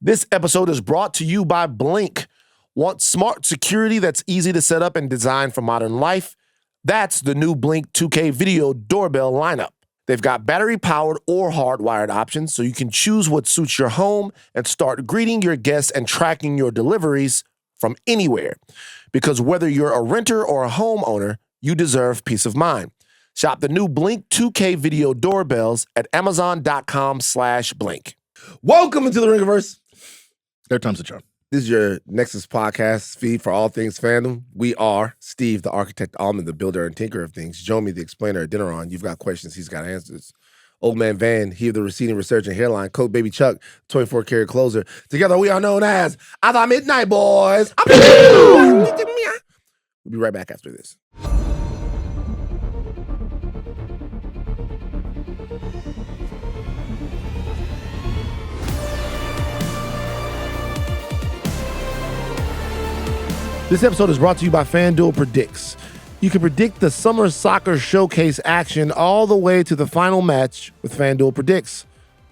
This episode is brought to you by Blink. Want smart security that's easy to set up and designed for modern life? That's the new Blink 2K video doorbell lineup. They've got battery-powered or hardwired options, so you can choose what suits your home and start greeting your guests and tracking your deliveries from anywhere. Because whether you're a renter or a homeowner, you deserve peace of mind. Shop the new Blink 2K video doorbells at amazon.com/blink. Welcome into the Ringerverse. Third time's a charm. This is your Nexus podcast feed for all things fandom. We are Steve, the architect, Ahlman, the builder and tinker of things. Jomi, the explainer, Adeniran. You've got questions, he's got answers. Old man Van, he of the receding research and hairline. Coat baby Chuck, 24-karat closer. Together we are known as the Midnight Boys. We'll be right back after this. This episode is brought to you by FanDuel Predicts. You can predict the Summer Soccer Showcase action all the way to the final match with FanDuel Predicts.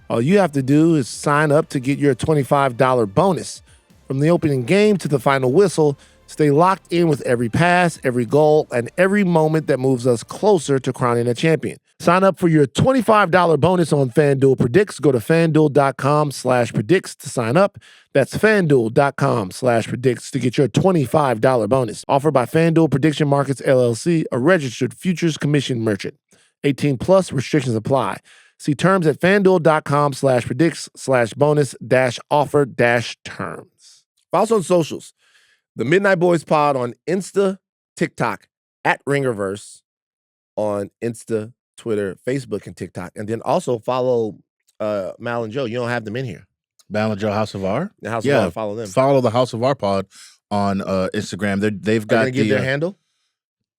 All you have to do is sign up to get your $25 bonus. From the opening game to the final whistle, stay locked in with every pass, every goal, and every moment that moves us closer to crowning a champion. Sign up for your $25 bonus on FanDuel Predicts. Go to FanDuel.com/predicts to sign up. That's FanDuel.com/predicts to get your $25 bonus. Offered by FanDuel Prediction Markets, LLC, a registered futures commission merchant. 18 plus restrictions apply. See terms at FanDuel.com/predicts/bonus-offer-terms. Follow us on socials. The Midnight Boys Pod on Insta, TikTok, at Ringerverse on Insta, Twitter, Facebook, and TikTok. And then also follow Mal and Joe. You don't have them in here. Mal and Joe House of R? The House of R, follow them. Follow the House of R Pod on Instagram. They've got give their handle?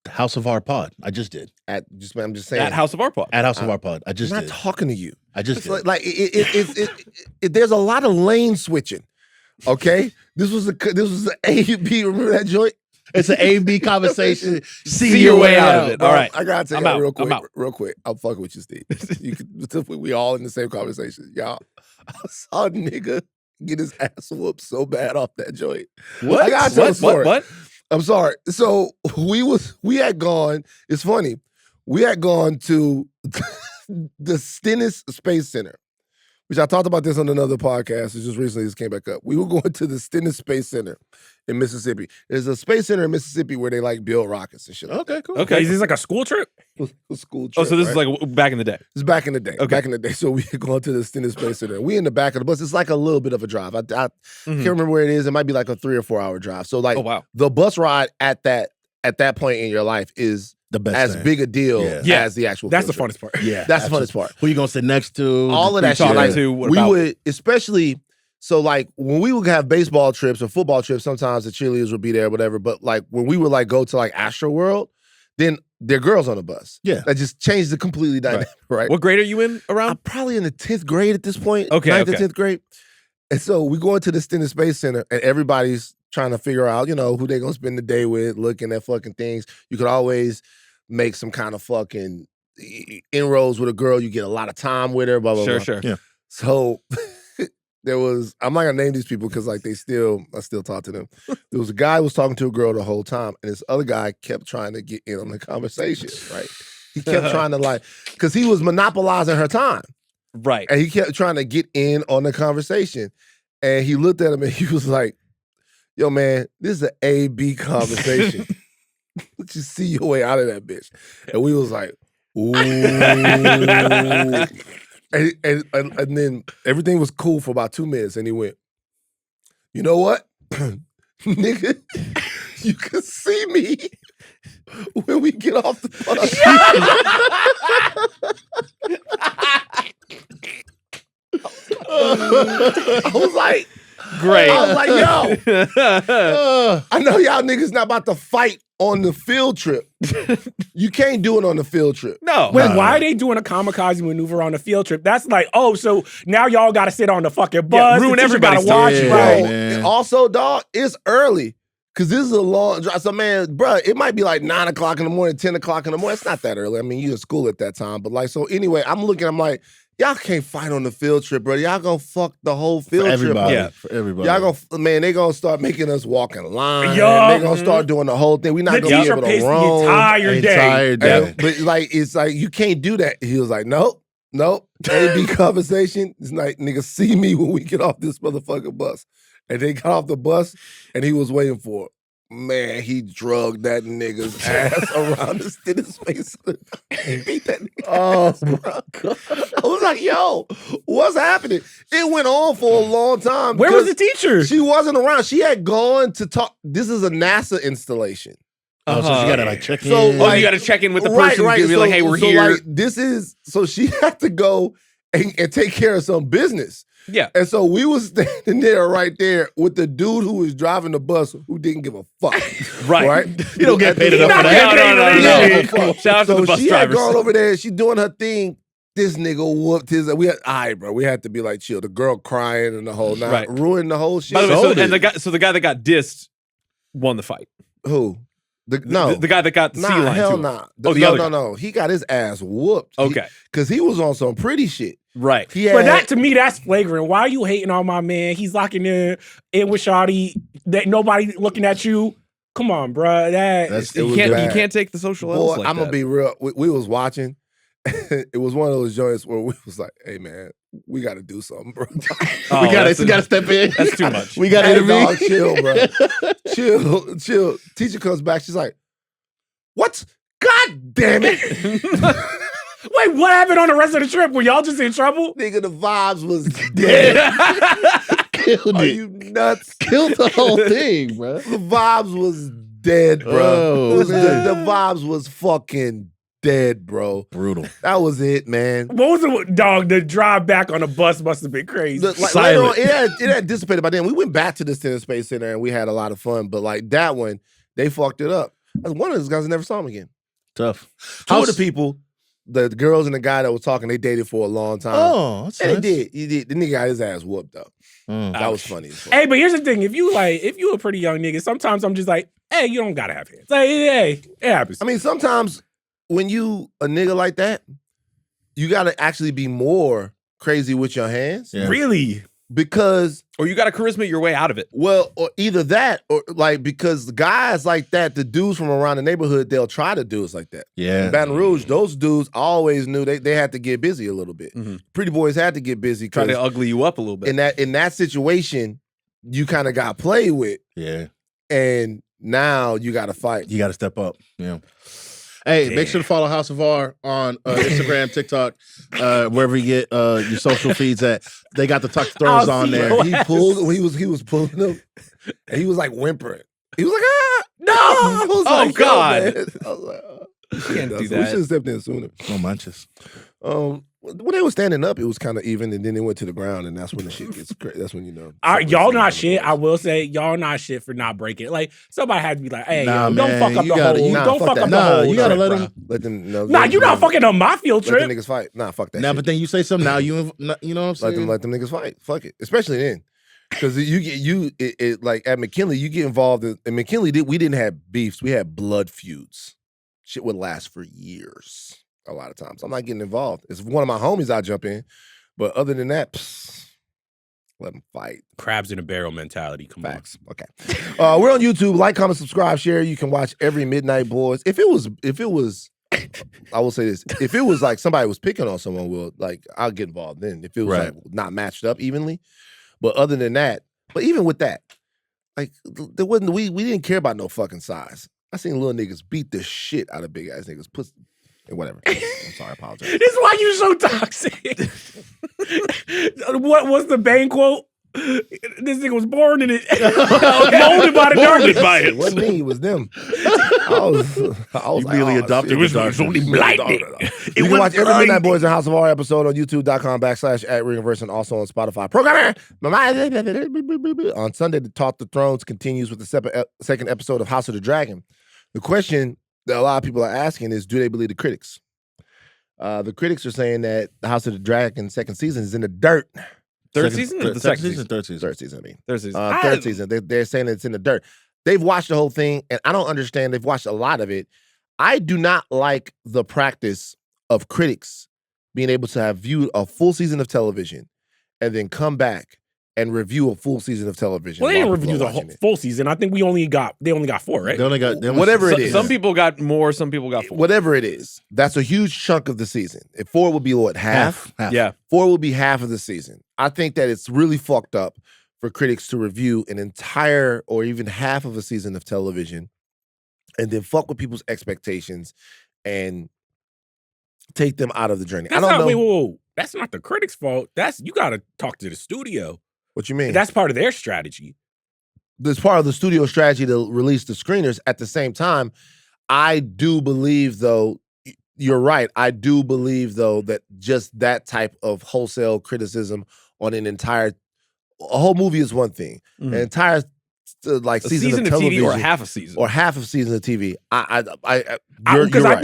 House of R Pod. I just did. I'm just saying. At House of R Pod. At House of R Pod. I just I'm did. not talking to you. I just did. There's a lot of lane switching. Okay? This was the A-B. Remember that joint? It's an A-B conversation. See your way out of it. All right. I gotta tell I'm you out. real quick. I'm out. Real quick. I'm fucking with you, Steve. We all in the same conversation. Y'all, I saw a nigga get his ass whooped so bad off that joint. What? I gotta tell a story. What? I'm sorry. So we had gone, it's funny, we had gone to the Stennis Space Center, which I talked about this on another podcast. It just recently just came back up. We were going to the Stennis Space Center in Mississippi. There's a space center in Mississippi where they like build rockets and shit. Okay, cool. Okay, is this like a school trip? A school trip. Oh, so this right? is like back in the day. It's back in the day. Okay. Back in the day. So we had gone to the Stennis Space Center. We in the back of the bus. It's like a little bit of a drive. I can't remember where it is. It might be like a 3 or 4 hour drive. So like Oh, wow. the bus ride at that point in your life is The best as thing. big a deal Yeah. as the actual That's the field funnest trip. part. Yeah. That's the funnest part. Who you gonna sit next to? All of that shit. talking Like, to? What we about? would, especially, so like when we would have baseball trips or football trips, sometimes the cheerleaders would be there or whatever. But like when we would like go to like Astro World, then there are girls on the bus. Yeah. That just changed the completely dynamic, right? What grade are you in I'm around? probably in the 10th grade at this point. Okay, 9th okay. or 10th grade. And so we go into the Stennis Space Center and everybody's trying to figure out, who they're going to spend the day with, looking at fucking things. You could always make some kind of fucking inroads with a girl. You get a lot of time with her, blah, blah, blah. Sure. Yeah. So there was, I'm not going to name these people because like I still talk to them. There was a guy who was talking to a girl the whole time and this other guy kept trying to get in on the conversation, right? He kept trying to because he was monopolizing her time. Right. And he kept trying to get in on the conversation. And he looked at him and he was like, yo, man, this is an A-B conversation. Let's just see your way out of that bitch. And we was like, ooh. and then everything was cool for about 2 minutes. And he went, you know what? Nigga, you can see me when we get off the bus. I was like, Great. I was like, yo, I know y'all niggas not about to fight on the field trip. You can't do it on the field trip. No. Wait, why are they doing a kamikaze maneuver on a field trip? That's like, oh, so now y'all got to sit on the fucking bus. ruin the teacher everybody's gotta watch, time. Yeah, right? man. And also, dog, it's early. Because this is a long drive. So, man, bro, it might be like 9 o'clock in the morning, 10 o'clock in the morning. It's not that early. I mean, you in school at that time. But, like, so anyway, I'm like, y'all can't fight on the field trip, bro. Y'all gonna fuck the whole For field trip everybody. up. For everybody. Y'all they gonna start making us walk in line. Yup. They gonna start doing the whole thing. We're not The gonna be teacher able to paced the roam. entire day. day. But like, it's like you can't do that. He was like, nope. AB conversation. It's like, nigga, see me when we get off this motherfucking bus. And they got off the bus and he was waiting for it. Man, he drugged that nigga's ass around his face. He beat that nigga. Oh, Bro. I was like, yo, what's happening? It went on for a long time. Where was because the teacher? She wasn't around. She had gone to talk. This is a NASA installation. Oh, so she got to like check in. So, you got to check in with the person and be like, hey, we're here. Like, so she had to go and take care of some business. Yeah. And so we was standing there right there with the dude who was driving the bus who didn't give a fuck. Right. You don't get paid enough for that. No. Shout out to the bus she drivers. had gone over there. She doing her thing. This nigga whooped his. We had, bro. We had to be like, chill. The girl crying and the whole night, Right. ruined the whole shit. By the way, the guy that got dissed won the fight. Who? The guy that got the sea lion. hell too. nah. The other guy. No. He got his ass whooped. Okay. Because he was on some pretty shit. Right. But that to me, that's flagrant. Why are you hating on my man? He's locking in with Shawty. That nobody looking at you. Come on, bro. You can't take the social L's like I'm that. gonna be real. We was watching. It was one of those joints where we was like, "Hey man, we got to do something, bro. Oh, we got to step in. That's too much. We got to intervene. Dog, chill, bro. chill. Teacher comes back. She's like, "What? God damn it!" Wait, what happened on the rest of the trip? Were y'all just in trouble? Nigga, the vibes was dead. Killed Are it. you nuts? Killed the whole thing, bro. The vibes was dead, bro. Oh, The vibes was fucking dead, bro. Brutal. That was it, man. What was it, dog? The drive back on the bus must have been crazy. Later on, it had dissipated by then. We went back to this tennis space center and we had a lot of fun, but like that one, they fucked it up. One of those guys, I never saw him again. Tough. Two of the people, the girls and the guy that was talking, they dated for a long time. Oh, that's And nice. they did. He did. The nigga got his ass whooped though. Mm. That was funny. As fuck. Hey, but here's the thing: if you a pretty young nigga, sometimes I'm just like, hey, you don't gotta have hands. Like, hey, it happens. I mean, sometimes when you a nigga like that, you gotta actually be more crazy with your hands. Yeah. Really? Because Or you got to charisma your way out of it. well, or either that or like because guys like that, the dudes from around the neighborhood, they'll try to do us like that. Yeah. In Baton Rouge, those dudes always knew they had to get busy a little bit. Mhm. Pretty boys had to get busy Try because to ugly you up a little bit. in that situation, you kind of got played with, Yeah. and now you got to fight. You got to step up. Yeah. Hey, make sure to follow House of R on Instagram, TikTok, wherever you get your social feeds at. They got the Tuck Throws on there. He pulled. He was pulling them, and he was like whimpering. He was like, "Ah, no!" I was Oh, like, yo, God. man. I was like, can't do We that. should have stepped in sooner. No manches. When they were standing up, it was kind of even, and then they went to the ground, and that's when the shit gets crazy. That's when you know. Y'all not shit. I will say, y'all not shit for not breaking it. Like, somebody had to be like, hey, Nah, yo, don't man, fuck up you the gotta- whole. you- Nah, Don't fuck fuck that. up the Nah, whole. you gotta trip, let bro. them. Let them know. Nah, you're not fucking on my field Let trip. the niggas fight. Nah, fuck that. Now, shit. but then you say something. Now you know what I'm saying. Let them niggas fight. Fuck it. Especially then. Because like at McKinley, you get involved in McKinley, we didn't have beefs. We had blood feuds. Shit would last for years a lot of times. I'm not getting involved. It's one of my homies I jump in. But other than that, let them fight. Crabs in a barrel mentality. Come Facts. Okay. We're on YouTube. Like, comment, subscribe, share. You can watch every Midnight Boys. If it was I will say this. If it was like somebody was picking on someone, I'll get involved then. If it was like not matched up evenly. But other than that, but even with that, like there wasn't we didn't care about no fucking size. I seen little niggas beat the shit out of big ass niggas. Whatever. I'm sorry, I apologize. This is why you so toxic. What was the Bane quote? This nigga was born in it. Molded by the darkness. It wasn't me, it was them. I was like, really oh, adopted shit. the darkness. only blinding. You can watch every Midnight Boys and House of R episode on youtube.com/@Ringiverse and also on Spotify. Programmer! On Sunday, the Talk the Thrones continues with the second episode of House of the Dragon. The question that a lot of people are asking is, do they believe the critics? The critics are saying that the House of the Dragon second season is in the dirt. Third season or the second season? Third season. Third season, I mean. Third season. Third season. They're saying it's in the dirt. They've watched the whole thing, and I don't understand. They've watched a lot of it. I do not like the practice of critics being able to have viewed a full season of television and then come back and review a full season of television. Well, they didn't while review people the are watching it. full season. I think they only got 4, right? They only got Whatever it is. Some people got more, some people got 4. Whatever it is, that's a huge chunk of the season. If 4 would be what, half? Yeah. 4 will be half of the season. I think that it's really fucked up for critics to review an entire or even half of a season of television and then fuck with people's expectations and take them out of the journey. That's I don't not, know. whoa. That's not the critics' fault. You got to talk to the studio. What you mean? That's part of their strategy. This part of the studio strategy to release the screeners. At the same time, I do believe, though, you're right. I do believe, though, that just that type of wholesale criticism on a whole movie is one thing. An entire season of television TV or half a season. or half of season of TV. Because you're I right.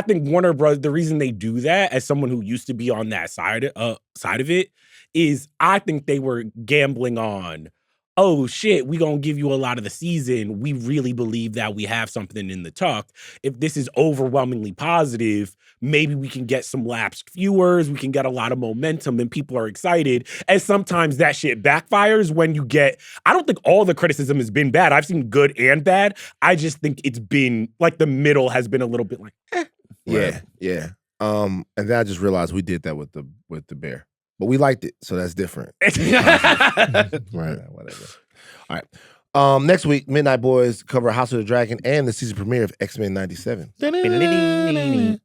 think Warner Bros. The reason they do that, as someone who used to be on that side of it, is I think they were gambling on, oh shit, we gonna give you a lot of the season. We really believe that we have something in the tuck. If this is overwhelmingly positive, maybe we can get some lapsed viewers, we can get a lot of momentum and people are excited. And sometimes that shit backfires when you get, I don't think all the criticism has been bad. I've seen good and bad. I just think it's been like the middle has been a little bit like, Yeah. And then I just realized we did that with the bear. But we liked it, so that's different. Right. Whatever. All right. Next week, Midnight Boys cover House of the Dragon and the season premiere of X-Men 97. Hey,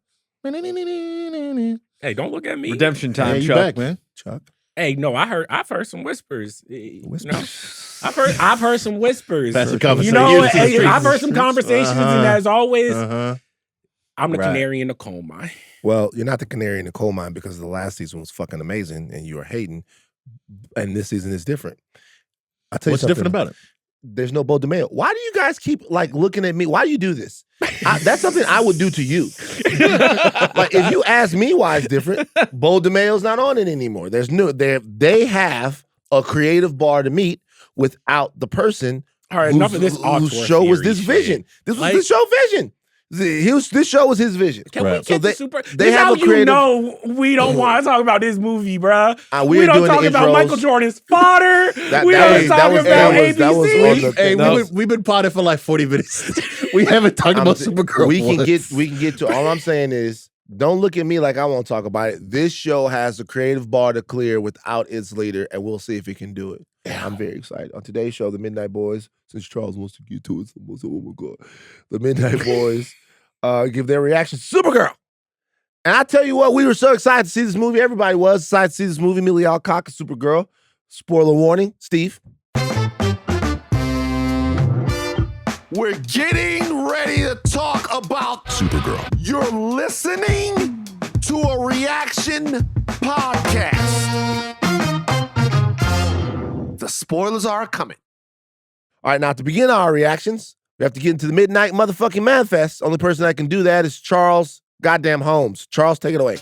don't look at me. Redemption time, you Chuck. back, man. Chuck. Hey, no, I've heard some whispers. I've heard some whispers. That's a You conversation. know, Use the streets. I've heard some conversations, and as always, I'm the Right. canary in the coal mine. Well, you're not the canary in the coal mine because the last season was fucking amazing and you were hating. And this season is different. I'll tell you What's something. different about it? There's no Bo DeMeo. Why do you guys keep looking at me? Why do you do this? That's something I would do to you. Like if you ask me why it's different, Bo DeMeo's not on it anymore. They have a creative bar to meet without the person. All right, enough of this whose auteur show was theory this shit. vision. This was Like- the show vision. This show was his vision. Can we Right. get So to super? they This have how a you creative- know we don't want to talk about this movie, bruh. We We are don't doing talk the about intros. Michael Jordan's fodder. That We was- don't talk that was- about that was ABC. on the- Hey, that was- we've been potted for like 40 minutes. We haven't talked about Supergirl. We can once. get to. All I'm saying is, don't look at me like I won't talk about it. This show has a creative bar to clear without its leader, and we'll see if it can do it. I'm very excited. On today's show, the Midnight Boys, since Charles wants to get to it, oh my God, the Midnight Boys give their reaction to Supergirl. And I tell you what, we were so excited to see this movie. Everybody was excited to see this movie. Amelia Alcock, Supergirl. Spoiler warning, Steve. We're getting ready to talk about Supergirl. You're listening to a reaction podcast. The spoilers are coming. All right, now to begin our reactions, we have to get into the Midnight motherfucking Manifest. Only person that can do that is Charles goddamn Holmes. Charles, take it away.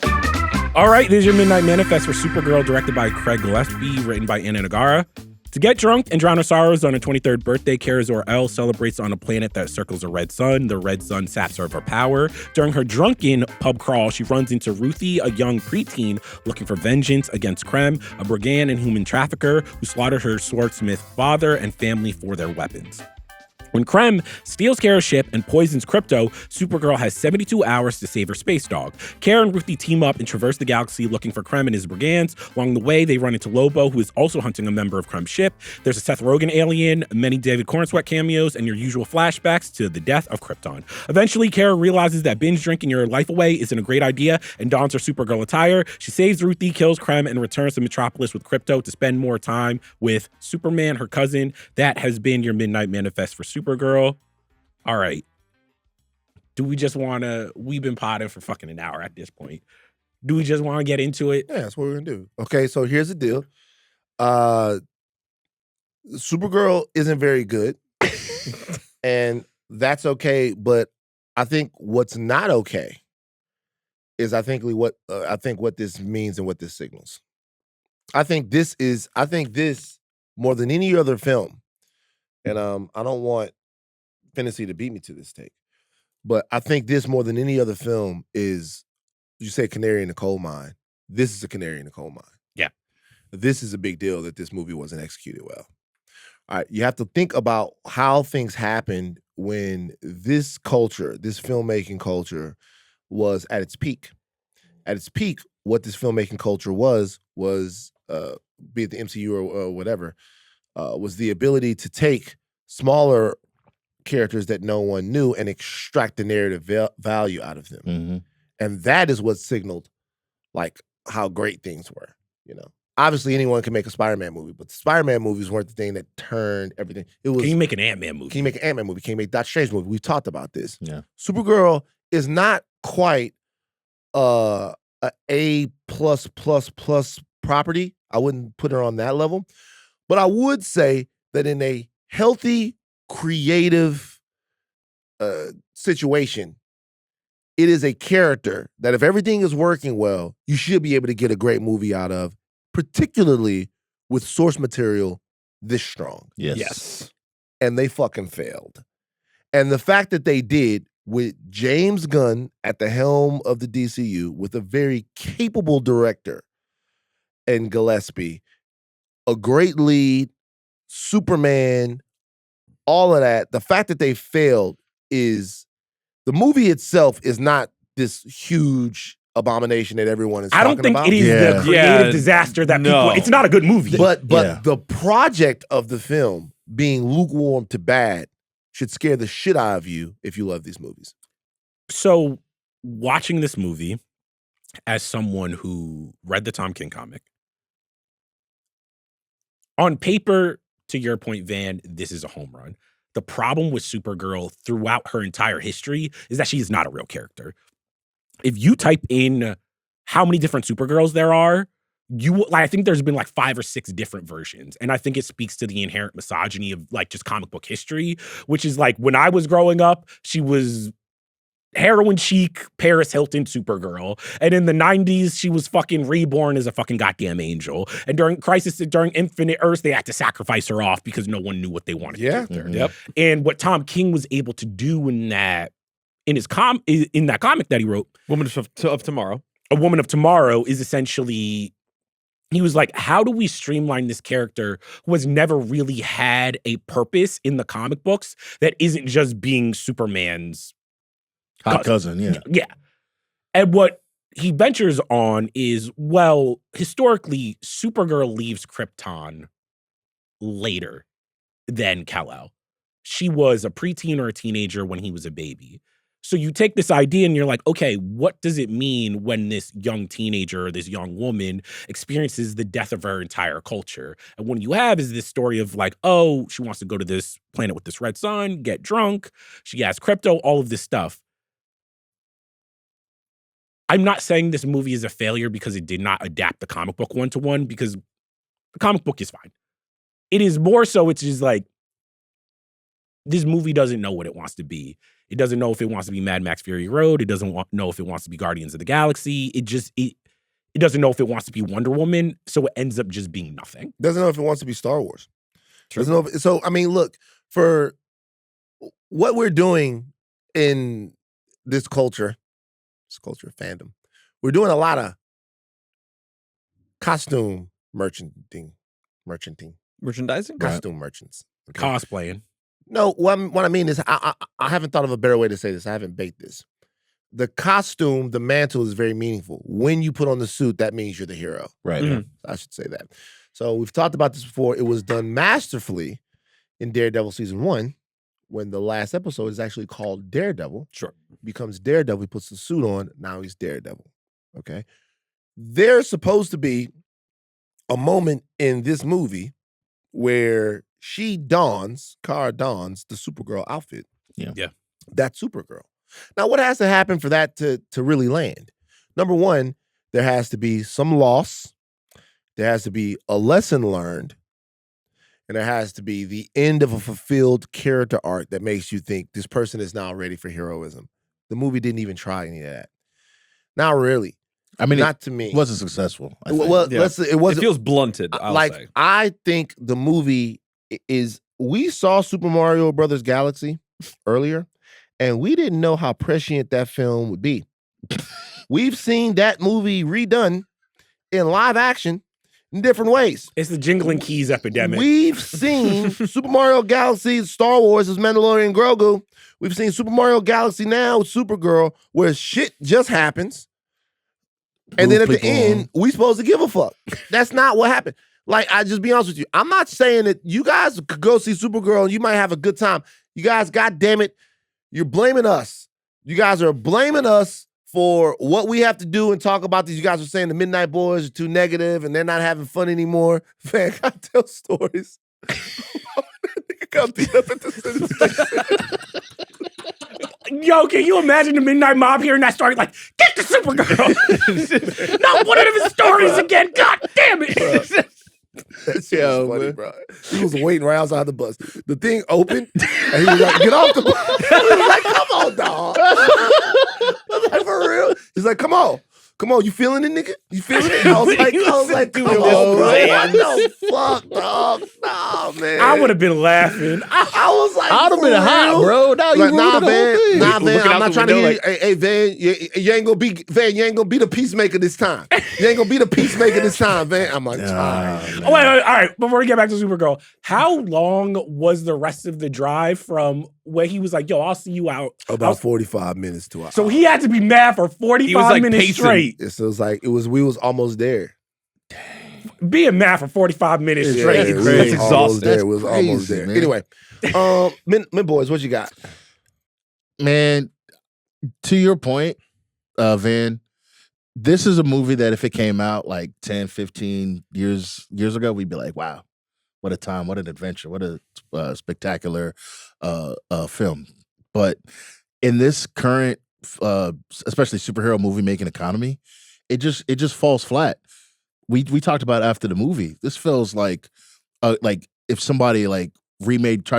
All right, this is your Midnight Manifest for Supergirl, directed by Craig Gillespie, written by Anna Nagara. To get drunk and drown her sorrows on her 23rd birthday, Kara Zor-El celebrates on a planet that circles a red sun. The red sun saps her of her power. During her drunken pub crawl, she runs into Ruthie, a young preteen looking for vengeance against Krem, a brigand and human trafficker who slaughtered her swordsmith father and family for their weapons. When Krem steals Kara's ship and poisons Krypto, Supergirl has 72 hours to save her space dog. Kara and Ruthie team up and traverse the galaxy looking for Krem and his brigands. Along the way, they run into Lobo, who is also hunting a member of Krem's ship. There's a Seth Rogen alien, many David Cornsweet cameos, and your usual flashbacks to the death of Krypton. Eventually, Kara realizes that binge drinking your life away isn't a great idea and dons her Supergirl attire. She saves Ruthie, kills Krem, and returns to Metropolis with Krypto to spend more time with Superman, her cousin. That has been your Midnight Manifest for Supergirl. All right. Do we just want to, we've been potting for fucking an hour at this point. Do we just want to get into it? Yeah, that's what we're gonna do. Okay, so here's the deal. Supergirl isn't very good, and that's okay. But I think what's not okay is I think what this means and what this signals. I think this more than any other film, and I don't want Fantasy to beat me to this take, but I think this more than any other film is, you say canary in the coal mine. this is a canary in the coal mine. Yeah. This is a big deal that this movie wasn't executed well. All right, you have to think about how things happened when this culture, this filmmaking culture, was at its peak. At its peak, what this filmmaking culture was be it the MCU or whatever, was the ability to take smaller characters that no one knew and extract the narrative value out of them. Mm-hmm. And that is what signaled like how great things were, you know. Obviously, anyone can make a Spider-Man movie, but the Spider-Man movies weren't the thing that turned everything. It was. Can you make an Ant-Man movie? Can you make an Ant-Man movie? Can you make a Doctor Strange movie? We've talked about this. Yeah. Supergirl is not quite a A++ property. I wouldn't put her on that level, but I would say that in a healthy, creative situation, it is a character that if everything is working well, you should be able to get a great movie out of, particularly with source material this strong. Yes. And they fucking failed. And the fact that they did with James Gunn at the helm of the DCU with a very capable director and Gillespie, a great lead, Superman, all of that, the fact that they failed is the movie itself is not this huge abomination that everyone is talking about. I don't think it is the creative disaster that people. It's not a good movie. But the project of the film being lukewarm to bad should scare the shit out of you if you love these movies. So watching this movie as someone who read the Tom King comic, on paper, to your point, Van, this is a home run. The problem with Supergirl throughout her entire history is that she is not a real character. If you type in how many different Supergirls there are, I think there's been like 5 or 6 different versions. And I think it speaks to the inherent misogyny of like just comic book history, which is like when I was growing up, she was heroin chic, Paris Hilton Supergirl. And in the 90s, she was fucking reborn as a fucking goddamn angel. And during Infinite Earths, they had to sacrifice her off because no one knew what they wanted to do with her. Yep. And what Tom King was able to do in that comic that he wrote, Woman of Tomorrow. A Woman of Tomorrow, is essentially, he was like, how do we streamline this character who has never really had a purpose in the comic books that isn't just being Superman's hot cousin, yeah. Yeah. And what he ventures on is, well, historically, Supergirl leaves Krypton later than Kal-El. She was a preteen or a teenager when he was a baby. So you take this idea and you're like, okay, what does it mean when this young teenager or this young woman experiences the death of her entire culture? And what you have is this story of like, oh, she wants to go to this planet with this red sun, get drunk. She has crypto, all of this stuff. I'm not saying this movie is a failure because it did not adapt the comic book one-to-one, because the comic book is fine. It is more so, it's just like, this movie doesn't know what it wants to be. It doesn't know if it wants to be Mad Max Fury Road. It doesn't know if it wants to be Guardians of the Galaxy. It doesn't know if it wants to be Wonder Woman. So it ends up just being nothing. Doesn't know if it wants to be Star Wars. Doesn't know so, I mean, look, for what we're doing in this culture of fandom, we're doing a lot of costume merchanting. Merchandising? Costume merchants. Okay? Cosplaying. No, what I mean is I haven't thought of a better way to say this. I haven't baked this. The costume, the mantle is very meaningful. When you put on the suit, that means you're the hero. Right. Mhm. I should say that. So we've talked about this before. It was done masterfully in Daredevil season 1, when the last episode is actually called Daredevil. Sure. Becomes Daredevil. He puts the suit on. Now he's Daredevil. Okay. There's supposed to be a moment in this movie where Kara dons the Supergirl outfit. Yeah. That's Supergirl. Now, what has to happen for that to really land? Number one, there has to be some loss. There has to be a lesson learned. And there has to be the end of a fulfilled character arc that makes you think this person is now ready for heroism. The movie didn't even try any of that. Not really. I mean, not to me. It wasn't successful. I think. Well, Yeah. it wasn't. It feels blunted, I'll say. I think the movie is, we saw Super Mario Brothers Galaxy earlier, and we didn't know how prescient that film would be. We've seen that movie redone, in live action in different ways. It's the jingling keys epidemic. We've seen Super Mario Galaxy, Star Wars as Mandalorian Grogu. We've seen Super Mario Galaxy now with Supergirl, where shit just happens. And then at the end, we supposed to give a fuck. That's not what happened. Like, I just be honest with you. I'm not saying that you guys could go see Supergirl and you might have a good time. You guys, goddamn it, you're blaming us. You guys are blaming us for what we have to do and talk about these. You guys are saying the Midnight Boys are too negative and they're not having fun anymore. Man, I tell stories. Got beat up at the Yo, can you imagine the Midnight Mob hearing that story? Like, get the Supergirl. Not one of his stories again. God damn it. That shit was funny, bro. He was waiting right outside the bus. The thing opened, and he was like, get off the bus. He was like, come on, dog. I was like, for real? He's like, come on. Come on, you feeling it, nigga? You feeling it? I was like, come on, bro. What the fuck, dog? Nah, man. I would have been laughing. I was like, I'd have been hot, bro. Now you like, nah, ruined the whole thing. Nah, man. Looking I'm out not the trying to window hear you. Hey, Van, you ain't gonna be Van. You ain't gonna be the peacemaker this time. You ain't gonna be the peacemaker this time, Van. I'm like, Wait, all right. Before we get back to Supergirl, how long was the rest of the drive from where he was like, yo, I'll see you out? About 45 minutes to an hour. So he had to be mad for 45 like minutes pacing. straight. So it was like we was almost there. Being mad for 45 minutes straight. we was That's almost exhausting. there. It was almost crazy, there. man. Anyway, men boys, what you got? Man, to your point, Van, this is a movie that if it came out like 10, 15 years ago, we'd be like, wow, what a time, what an adventure, what a spectacular film. But in this current, especially superhero movie making economy, it just falls flat. We talked about after the movie. This feels like if somebody tried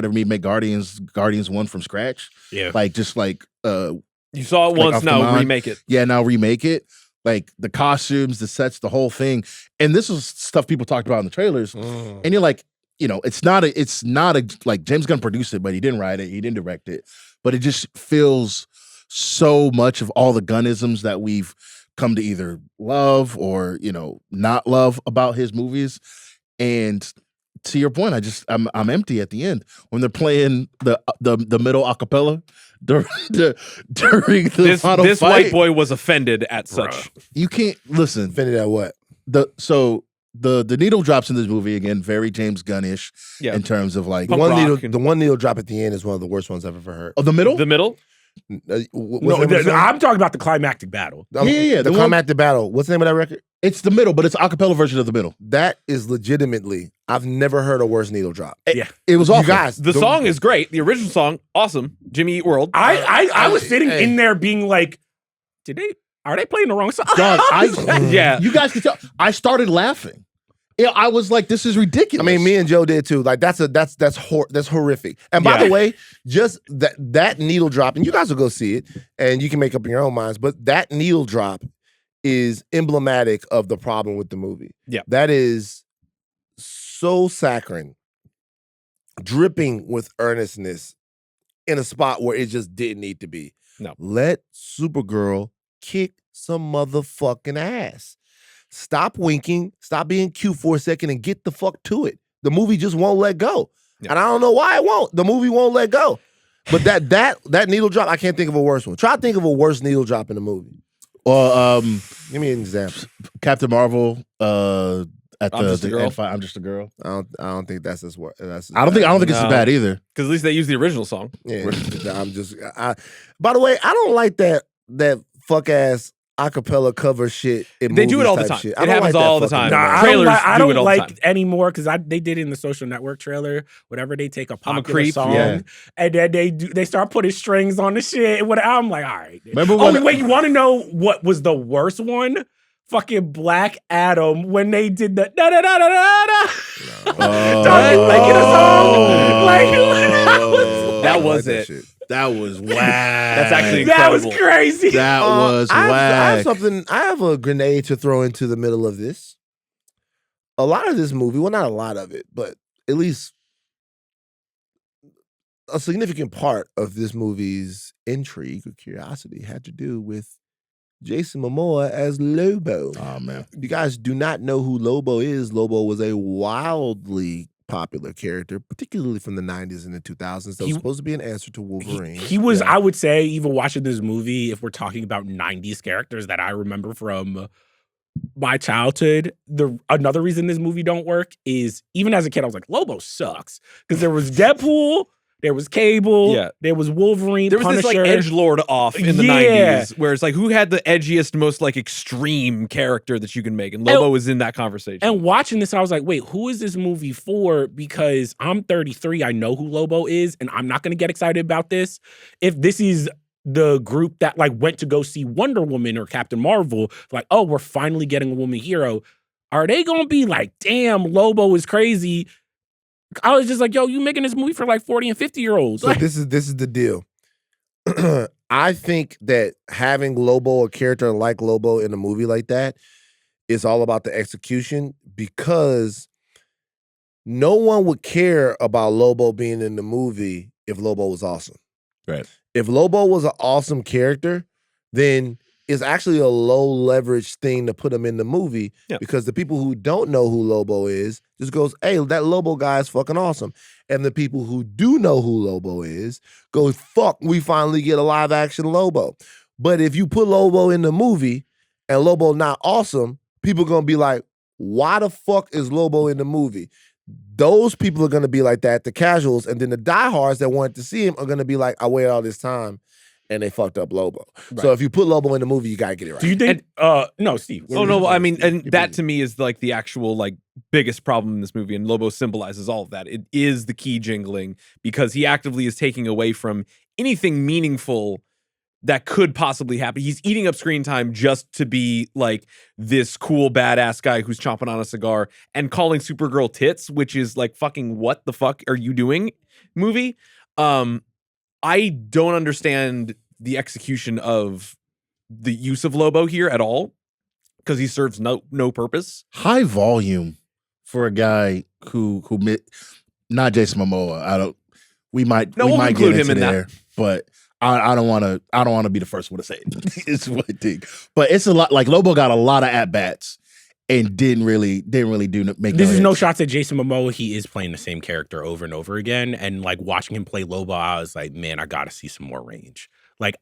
to remake Guardians 1 from scratch. Yeah. You saw it once, off the now mind. remake it. Yeah, now remake it. Like the costumes, the sets, the whole thing. And this was stuff people talked about in the trailers. And you're like, it's not a like James Gunn produced it, but he didn't write it, he didn't direct it. But it just feels so much of all the Gunnisms that we've come to either love or, not love about his movies. And to your point, I'm empty at the end when they're playing the middle acapella during the final This fight. white boy was offended at such. You can't listen. Offended at what? The needle drops in this movie again, very James Gunn-ish Yeah. in terms of like Punk rock The one needle drop at the end is one of the worst ones I've ever heard. the middle. The middle? I'm talking about the climactic battle. Yeah, The the Climactic Battle. What's the name of that record? It's the middle, but it's an acapella version of the middle. That is legitimately, I've never heard a worse needle drop. It was awful. You guys, The song is great. The original song, awesome. Jimmy Eat World. I was sitting in there being like, are they playing the wrong song? Dog, Yeah. You guys can tell. I started laughing. Yeah, I was like, "This is ridiculous." I mean, me and Joe did too. Like that's horrific. And by the way, just that needle drop, and you guys will go see it, and you can make up your own minds. But that needle drop is emblematic of the problem with the movie. Yeah, that is so saccharine, dripping with earnestness, in a spot where it just didn't need to be. No, let Supergirl kick some motherfucking ass. Stop winking, stop being cute for a second and get the fuck to it. The movie just won't let go. Yeah. And I don't know why it won't. The movie won't let go. But that needle drop, I can't think of a worse one. Try to think of a worse needle drop in the movie. Or give me an example. Captain Marvel at I'm Just a Girl. I'm Just a Girl. I don't think that's as worse. I don't think it's as bad either. Because at least they use the original song. Yeah. By the way, I don't like that fuck ass acapella cover shit. They do it all the time. It happens all the time. I don't like anymore because they did it in the Social Network trailer. Whatever, they take a popular song and then they start putting strings on the shit. I'm like, all right. Wait, you want to know what was the worst one? Fucking Black Adam when they did the da da da da da da. Making a song. That was it. That was whack. That's actually incredible. That was crazy. That was whack. I have a grenade to throw into the middle of this. A lot of this movie, well, not a lot of it, but at least a significant part of this movie's intrigue or curiosity had to do with Jason Momoa as Lobo. Oh man. If you guys do not know who Lobo is, Lobo was a wildly popular character, particularly from the 90s and the 2000s. That was supposed to be an answer to Wolverine. He was, I would say, even watching this movie, if we're talking about 90s characters that I remember from my childhood, another reason this movie don't work is even as a kid, I was like, Lobo sucks. Because there was Deadpool, there was Cable, there was Wolverine, there was Punisher. this like edgelord off in the 90s, where it's like, who had the edgiest, most like extreme character that you can make? And Lobo was in that conversation. And watching this, I was like, wait, who is this movie for? Because I'm 33, I know who Lobo is, and I'm not going to get excited about this. If this is the group that like went to go see Wonder Woman or Captain Marvel, like, oh, we're finally getting a woman hero, are they going to be like, damn, Lobo is crazy? I was just like, yo, you making this movie for like 40 and 50-year-olds. So this is the deal. I think that having Lobo, a character like Lobo in a movie like that, is all about the execution, because no one would care about Lobo being in the movie if Lobo was awesome. Right. If Lobo was an awesome character, then it's actually a low leverage thing to put him in the movie, because the people who don't know who Lobo is just goes, hey, that Lobo guy is fucking awesome. And the people who do know who Lobo is go, fuck, we finally get a live action Lobo. But if you put Lobo in the movie and Lobo not awesome, people gonna be like, why the fuck is Lobo in the movie? Those people are gonna be like that, the casuals, and then the diehards that wanted to see him are gonna be like, I waited all this time and they fucked up Lobo. Right. So if you put Lobo in the movie, you gotta get it right. Do you think? No, Steve. Oh no, I mean, and that to me is like the actual like biggest problem in this movie, and Lobo symbolizes all of that. It is the key jingling, because he actively is taking away from anything meaningful that could possibly happen. He's eating up screen time just to be like this cool badass guy who's chomping on a cigar and calling Supergirl tits, which is like fucking what the fuck are you doing, movie? I don't understand the execution of the use of Lobo here at all, because he serves no purpose. High volume for a guy who not Jason Momoa. We might include him in there, but I don't want to be the first one to say it. It's one thing, but it's a lot. Like Lobo got a lot of at bats and didn't really make. This is no shots at Jason Momoa. He is playing the same character over and over again, and like watching him play Lobo, I was like, man, I gotta see some more range. Like,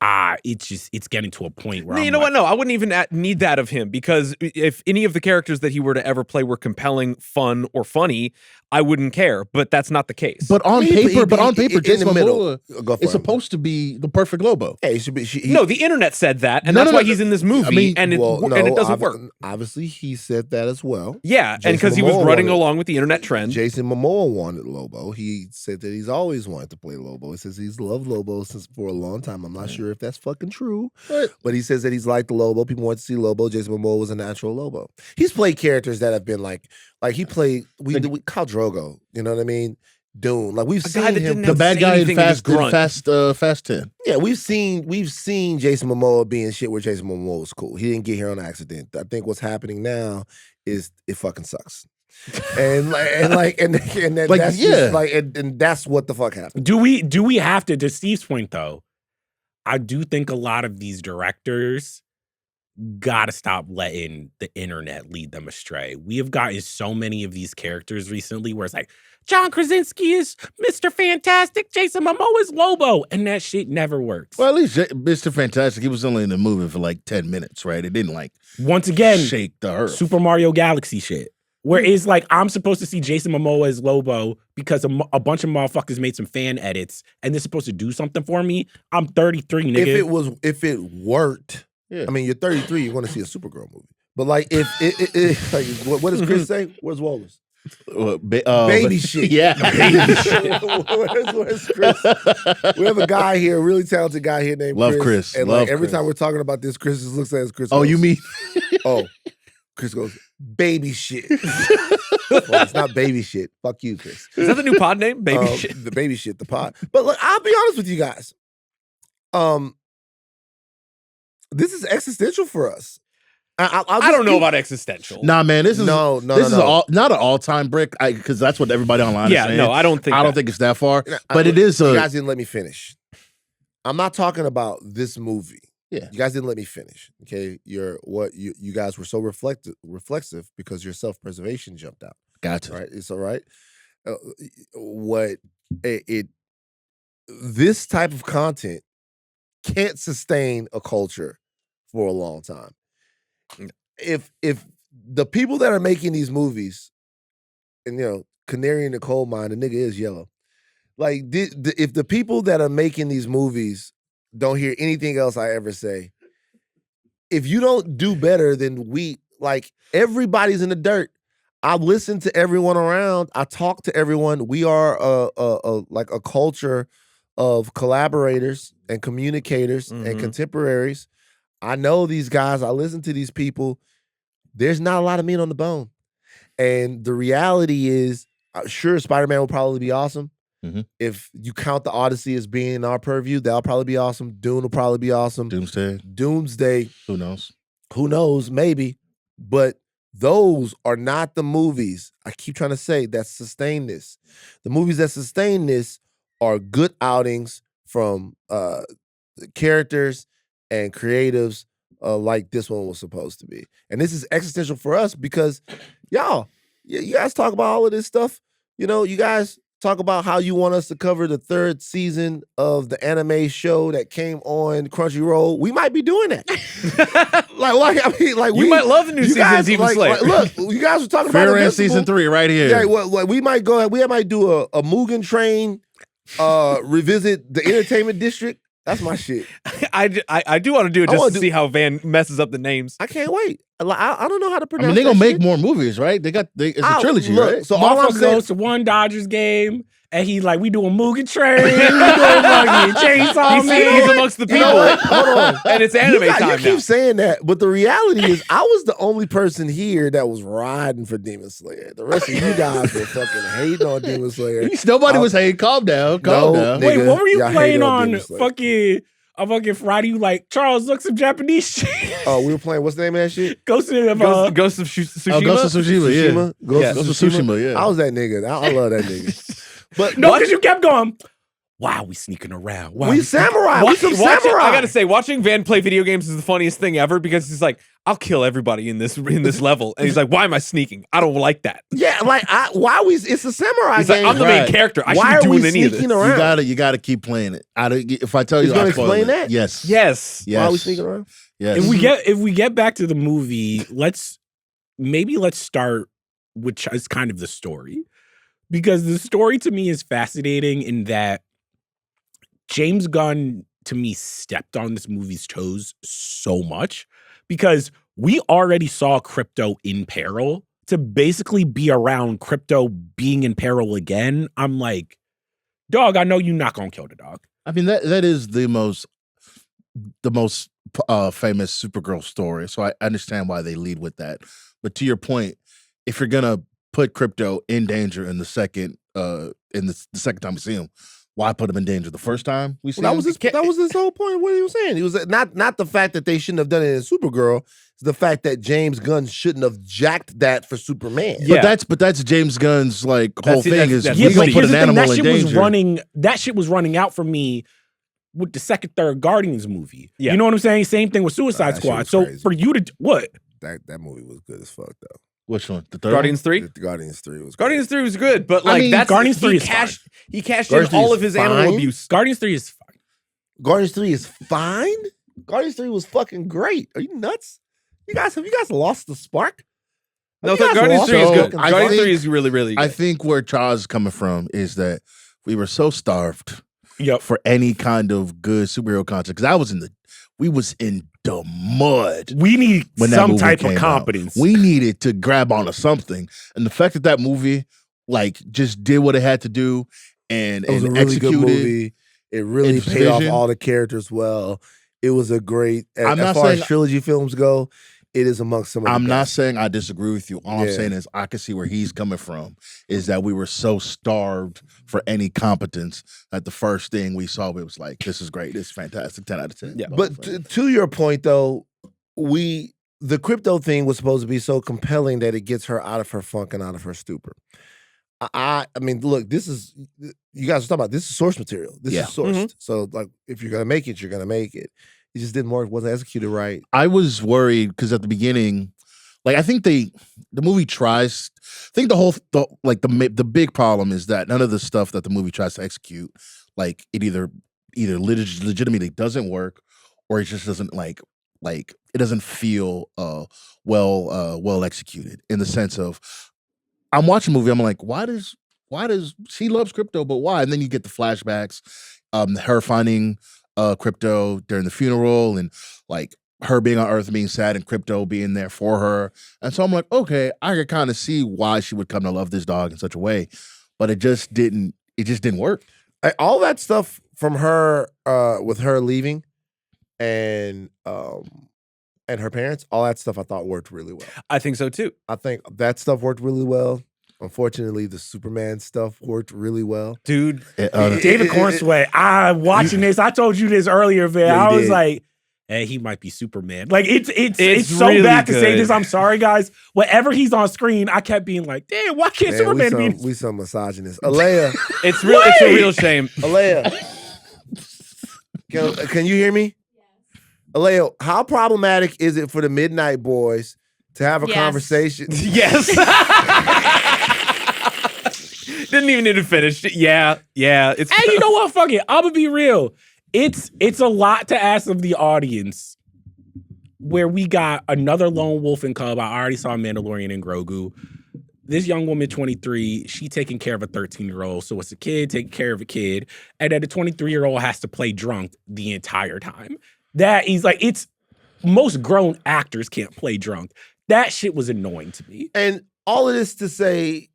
it's getting to a point where you know what? No, I wouldn't even need that of him, because if any of the characters that he were to ever play were compelling, fun, or funny, I wouldn't care. But that's not the case. But on paper, Jason Momoa is supposed to be the perfect Lobo. Hey, he should be. No, the internet said that, and that's why he's in this movie, and it doesn't work. Obviously, he said that as well. Yeah, and because he was running along with the internet trend. Jason Momoa wanted Lobo. He said that he's always wanted to play Lobo. He says he's loved Lobo for a long time. I'm not sure if that's fucking true, but he says that he's liked Lobo. People want to see Lobo. Jason Momoa was a natural Lobo. He's played characters that have been like he played Khal Drogo. You know what I mean? Dune. Like we've seen him, the bad guy in Fast 10. Yeah, we've seen Jason Momoa being shit where Jason Momoa was cool. He didn't get here on accident. I think what's happening now is it fucking sucks. and that's what the fuck happened. Do we have to Steve's point though? I do think a lot of these directors gotta stop letting the internet lead them astray. We have gotten so many of these characters recently where it's like, John Krasinski is Mr. Fantastic, Jason Momoa is Lobo, and that shit never works. Well, at least Mr. Fantastic, he was only in the movie for like 10 minutes, right? It didn't like once again shake the earth. Super Mario Galaxy shit. Where it's like, I'm supposed to see Jason Momoa as Lobo because a bunch of motherfuckers made some fan edits and they're supposed to do something for me. I'm 33, nigga. If it worked, I mean, you're 33, you're going to see a Supergirl movie. But like, if like, what does Chris say? Where's Wallace? Baby shit. Yeah. Baby shit. Where's Chris? We have a guy here, a really talented guy here named Chris. And like every time we're talking about this, Chris just looks at us. Chris goes, oh, you mean? Chris goes, baby shit. Well, it's not baby shit. Fuck you, Chris. Is that the new pod name? Baby shit. The baby shit, the pod. But look, I'll be honest with you guys. This is existential for us. I don't know about existential. Nah, man, this is not an all-time brick because that's what everybody online is saying. No, I don't think it's that far. But it is. You guys didn't let me finish. I'm not talking about this movie. Yeah. You guys didn't let me finish. Okay, you guys were so reflexive because your self-preservation jumped out. Gotcha. Right, it's all right. This type of content can't sustain a culture for a long time. If the people that are making these movies, and canary in the coal mine, the nigga is yellow. Like, if the people that are making these movies don't hear anything else I ever say, if you don't do better than everybody's in the dirt. I listen to everyone around. I talk to everyone. We are a culture of collaborators and communicators and contemporaries. I know these guys. I listen to these people. There's not a lot of meat on the bone. And the reality is, sure, Spider-Man will probably be awesome. If you count the Odyssey as being in our purview, that'll probably be awesome. Dune will probably be awesome. Doomsday. Who knows? Who knows? Maybe. But those are not the movies, I keep trying to say, that sustain this. The movies that sustain this are good outings from characters and creatives like this one was supposed to be. And this is existential for us because, y'all, you guys talk about all of this stuff. You guys talk about how you want us to cover the 3rd season of the anime show that came on Crunchyroll. We might be doing that. You might love the new season of Demon Slayer. Look, you guys were talking about Fair season 3 right here. Yeah, we might go. We might do a Mugen Train revisit the Entertainment District. That's my shit. I do want to do it just to see how Van messes up the names. I can't wait. I don't know how to pronounce. I mean, they're gonna make more movies, right? It's a trilogy, right? So all I'm Motherfucker saying, goes to one Dodgers game and he's like, we doing Mugen Train, we doing fucking Chainsaw Man. He's amongst the people. Hold on. And it's anime time you keep now. saying that, but the reality is I was the only person here that was riding for Demon Slayer. The rest of you guys were fucking hating on Demon Slayer. Nobody was hating. Calm down. Nigga, Wait, what were you y'all playing hate on Demon Slayer. fucking Friday? You like, Charles, look some Japanese shit. Oh, we were playing, what's the name of that shit? Ghost of Tsushima. Ghost of Tsushima, yeah. Ghost of Tsushima, yeah. I was that nigga. I love that nigga. But No, because you kept going, wow, we sneaking around. Wow, we samurai. We some samurai. I gotta say, watching Van play video games is the funniest thing ever because he's like, I'll kill everybody in this level. And he's like, why am I sneaking? I don't like that. Yeah, it's a samurai He's game. like, I'm the main character. I shouldn't be doing any of this. Around? You gotta keep playing it. If I tell you, He's gonna I'll spoil explain it. that? Yes. Why are we sneaking around? Yes. If we get back to the movie, let's start with is kind of the story. Because the story to me is fascinating in that James Gunn, to me, stepped on this movie's toes so much because we already saw crypto in peril. To basically be around crypto being in peril again, I'm like, dog, I know you're not gonna kill the dog. I mean, that is the most famous Supergirl story, so I understand why they lead with that. But to your point, if you're gonna put crypto in danger in the second time we see him, why put him in danger the first time we see him? That was his whole point of what he was saying. He was not the fact that they shouldn't have done it in Supergirl. It's the fact that James Gunn shouldn't have jacked that for Superman. Yeah. But that's James Gunn's whole thing is Yeah, we but gonna put an animal that in shit danger. That shit was running out for me with the second, third Guardians movie. Yeah. You know what I'm saying? Same thing with Suicide That shit Squad. was So crazy. for you to what? That movie was good as fuck though. Which one? The third Guardians 3? The Guardians 3 was Guardians 3 was good, but like that's Guardians 3 he is cashed in Guardians 3 all is of his fine. animal abuse. Guardians 3 is fine. Guardians 3 is fine? Guardians 3 was fucking great. Are you nuts? Have you guys lost the spark? No, Have you guys Guardians lost 3 is the good. fucking Guardians spark? 3 is really, really good. I think where Charles is coming from is that we were so starved Yep. for any kind of good superhero content because we was in the mud. We need When that some movie type of came out. competence. We needed to grab onto something, and the fact that movie just did what it had to do and It was a really executed. good movie. It really its paid off vision. all the characters well. It was a great, I'm as not far as saying- trilogy films go, it is amongst some of the I'm not best. saying I disagree with you. All I'm Yeah. saying is I can see where he's coming from. Is that we were so starved for any competence that the first thing we saw, it was like, this is great, this is fantastic, 10 out of 10. Yeah. But to your point, though, the crypto thing was supposed to be so compelling that it gets her out of her funk and out of her stupor. I mean, look, this is, you guys are talking about, this is source material. This Yeah. is sourced. So, like, if you're going to make it, you're going to make it. It just didn't work. Wasn't executed right. I was worried because at the beginning, like I think the movie tries. I think the big problem is that none of the stuff that the movie tries to execute, like it either legitimately doesn't work, or it just doesn't like it doesn't feel well executed in the sense of I'm watching a movie. I'm like, why does she loves crypto, but why? And then you get the flashbacks, her finding crypto during the funeral, and like her being on Earth, being sad, and crypto being there for her. And so I'm like, okay, I could kind of see why she would come to love this dog in such a way, but it just didn't work. All that stuff from her, with her leaving, and her parents, all that stuff I thought worked really well. I think so too. I think that stuff worked really well. Unfortunately, the Superman stuff worked really well. Dude, David Cornsway, watching this, I told you this earlier, man. Yeah, I was did. like, hey, he might be Superman. Like it's so really bad to say good. this. I'm sorry, guys. Whenever he's on screen, I kept being like, damn, why can't Superman be? We some misogynists. Aleya, it's a real shame. Aleya, can you hear me? Aleya, how problematic is it for the Midnight Boys to have a conversation? Yes. Didn't even need to finish. Yeah. It's Hey, you know what? Fuck it. I'm gonna be real. It's a lot to ask of the audience. Where we got another lone wolf and cub. I already saw Mandalorian and Grogu. This young woman, 23, she taking care of a 13-year-old. So it's a kid taking care of a kid, and then the 23-year-old has to play drunk the entire time. That is like, it's most grown actors can't play drunk. That shit was annoying to me. And all of this to say,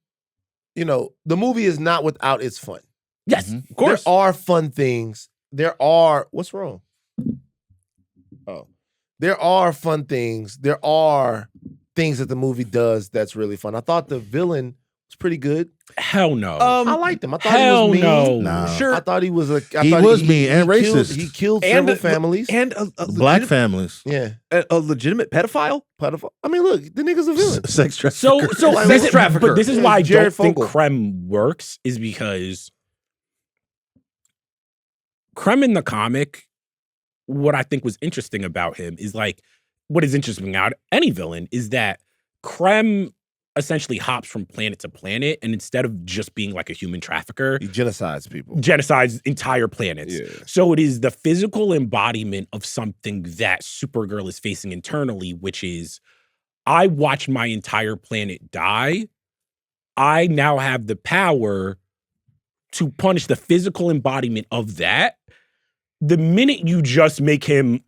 the movie is not without its fun. Yes, of course. There are fun things. What's wrong? Oh. There are fun things. There are things that the movie does that's really fun. I thought the villain was pretty good. Hell no. I liked him. I thought hell he was mean. no. Nah. Sure. I thought he was He was mean and racist. He killed several families. And Black families. Yeah. a legitimate pedophile. Pedophile. I mean, look, the nigga's a villain. Sex trafficker. So Like, this sex is, trafficker. but this is why I Jared don't think Fogle. Krem works, is because Krem in the comic, what I think was interesting about him is like, what is interesting about any villain is that Krem essentially hops from planet to planet, and instead of just being like a human trafficker, He genocides people. genocides entire planets. Yeah. So it is the physical embodiment of something that Supergirl is facing internally, which is, I watched my entire planet die. I now have the power to punish the physical embodiment of that. The minute you just make him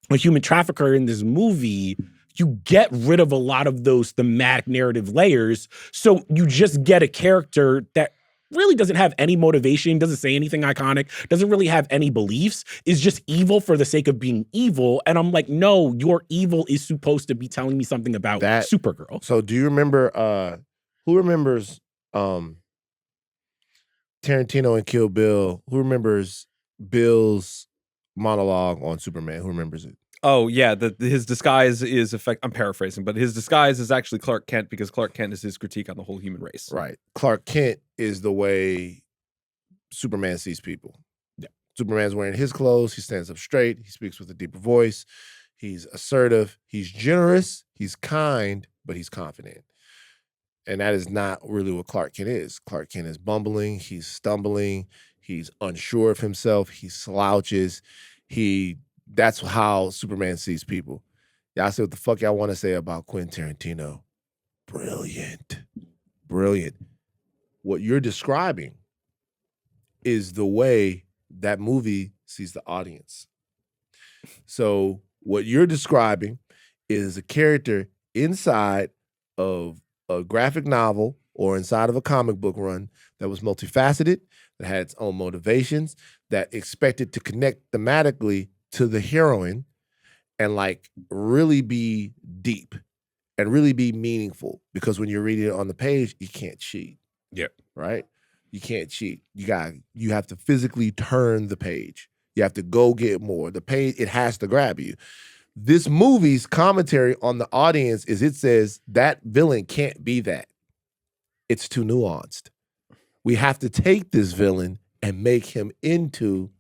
a human trafficker in this movie, you get rid of a lot of those thematic narrative layers. So you just get a character that really doesn't have any motivation, doesn't say anything iconic, doesn't really have any beliefs, is just evil for the sake of being evil. And I'm like, no, your evil is supposed to be telling me something about That- Supergirl. So do you remember, who remembers Tarantino and Kill Bill? Who remembers Bill's monologue on Superman? Who remembers it? Oh yeah, his disguise is I'm paraphrasing, but his disguise is actually Clark Kent, because Clark Kent is his critique on the whole human race. Right. Clark Kent is the way Superman sees people. Yeah. Superman's wearing his clothes. He stands up straight. He speaks with a deeper voice. He's assertive. He's generous. He's kind, but he's confident. And that is not really what Clark Kent is. Clark Kent is bumbling. He's stumbling. He's unsure of himself. He slouches. That's how Superman sees people. Y'all say what the fuck y'all want to say about Quentin Tarantino. Brilliant. Brilliant. What you're describing is the way that movie sees the audience. So what you're describing is a character inside of a graphic novel or inside of a comic book run that was multifaceted, that had its own motivations, that expected to connect thematically to the heroine and like really be deep and really be meaningful. Because when you're reading it on the page, you can't cheat. Yep. Right? You can't cheat. You have to physically turn the page. You have to go get more. The page, it has to grab you. This movie's commentary on the audience is it says that villain can't be that. It's too nuanced. We have to take this villain and make him into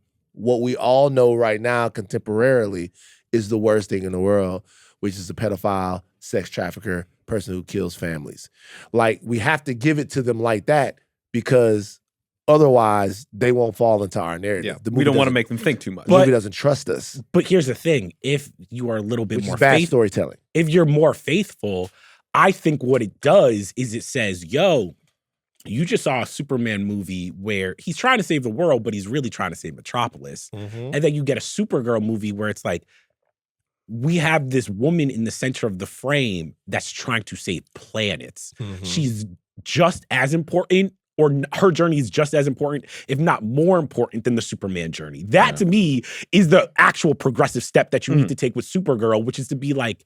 what we all know right now contemporarily is the worst thing in the world, which is a pedophile, sex trafficker, person who kills families. Like, we have to give it to them like that because otherwise they won't fall into our narrative. Yeah, we don't want to make them think too much. The movie doesn't trust us. But here's the thing. If you are a little bit Which more is bad storytelling. If you're more faithful, I think what it does is it says, yo, you just saw a Superman movie where he's trying to save the world, but he's really trying to save Metropolis. And then you get a Supergirl movie where it's like, we have this woman in the center of the frame that's trying to save planets. She's just as important, or her journey is just as important, if not more important than the Superman journey. That to me is the actual progressive step that you need to take with Supergirl, which is to be like,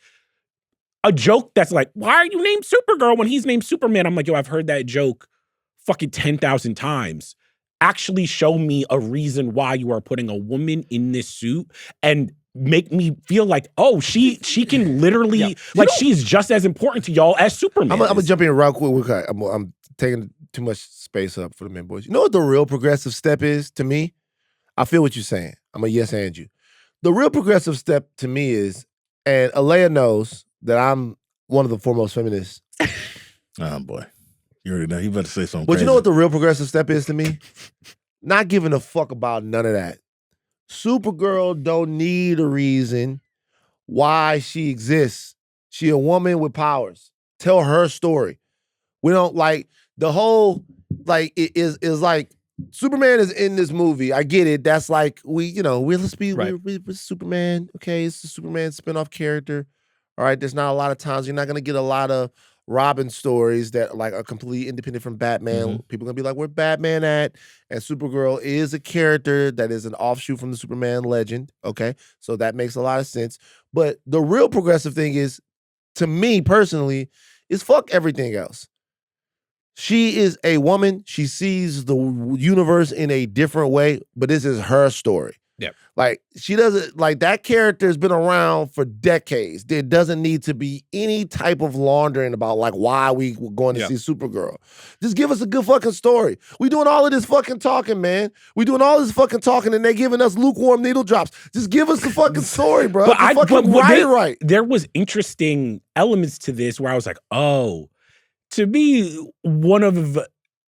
a joke that's like, why are you named Supergirl when he's named Superman? I'm like, yo, I've heard that joke fucking 10,000 times. Actually show me a reason why you are putting a woman in this suit and make me feel like, oh, she can literally, like, she's just as important to y'all as Superman. I'm gonna jump in real quick. I'm taking too much space up for the men boys. You know what the real progressive step is to me? I feel what you're saying. I'm a yes and you. The real progressive step to me is, and Aleya knows that I'm one of the foremost feminists. Oh boy. You already know. You better say something But crazy. you know what the real progressive step is to me? Not giving a fuck about none of that. Supergirl don't need a reason why she exists. She a woman with powers. Tell her story. We don't like the whole, like, it is like Superman is in this movie. I get it. That's like, we're Superman. Okay, it's a Superman spinoff character. All right, there's not a lot of times. You're not gonna get a lot of Robin stories that like are completely independent from Batman. People are gonna be like, where Batman at? And Supergirl is a character that is an offshoot from the Superman legend. Okay, so that makes a lot of sense. But the real progressive thing is, to me personally, is fuck everything else. She is a woman. She sees the universe in a different way, but this is her story. Yeah. Like, she doesn't, like, that character has been around for decades. There doesn't need to be any type of laundering about, like, why we were going to see Supergirl. Just give us a good fucking story. We doing all of this fucking talking, man. We doing all this fucking talking, and they giving us lukewarm needle drops. Just give us the fucking story, bro. Right. There was interesting elements to this where I was like, oh, to me, one of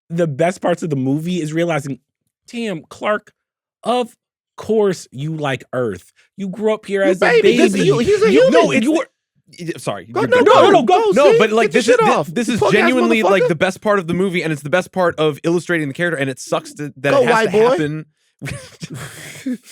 the best parts of the movie is realizing, damn, Clark, of course you like Earth. You grew up here as a baby. He's a human. Sorry. Go. No, but like this is Punk-ass genuinely like motherfucker. the best part of the movie, and it's the best part of illustrating the character, and it sucks that Go, it has white to boy. happen.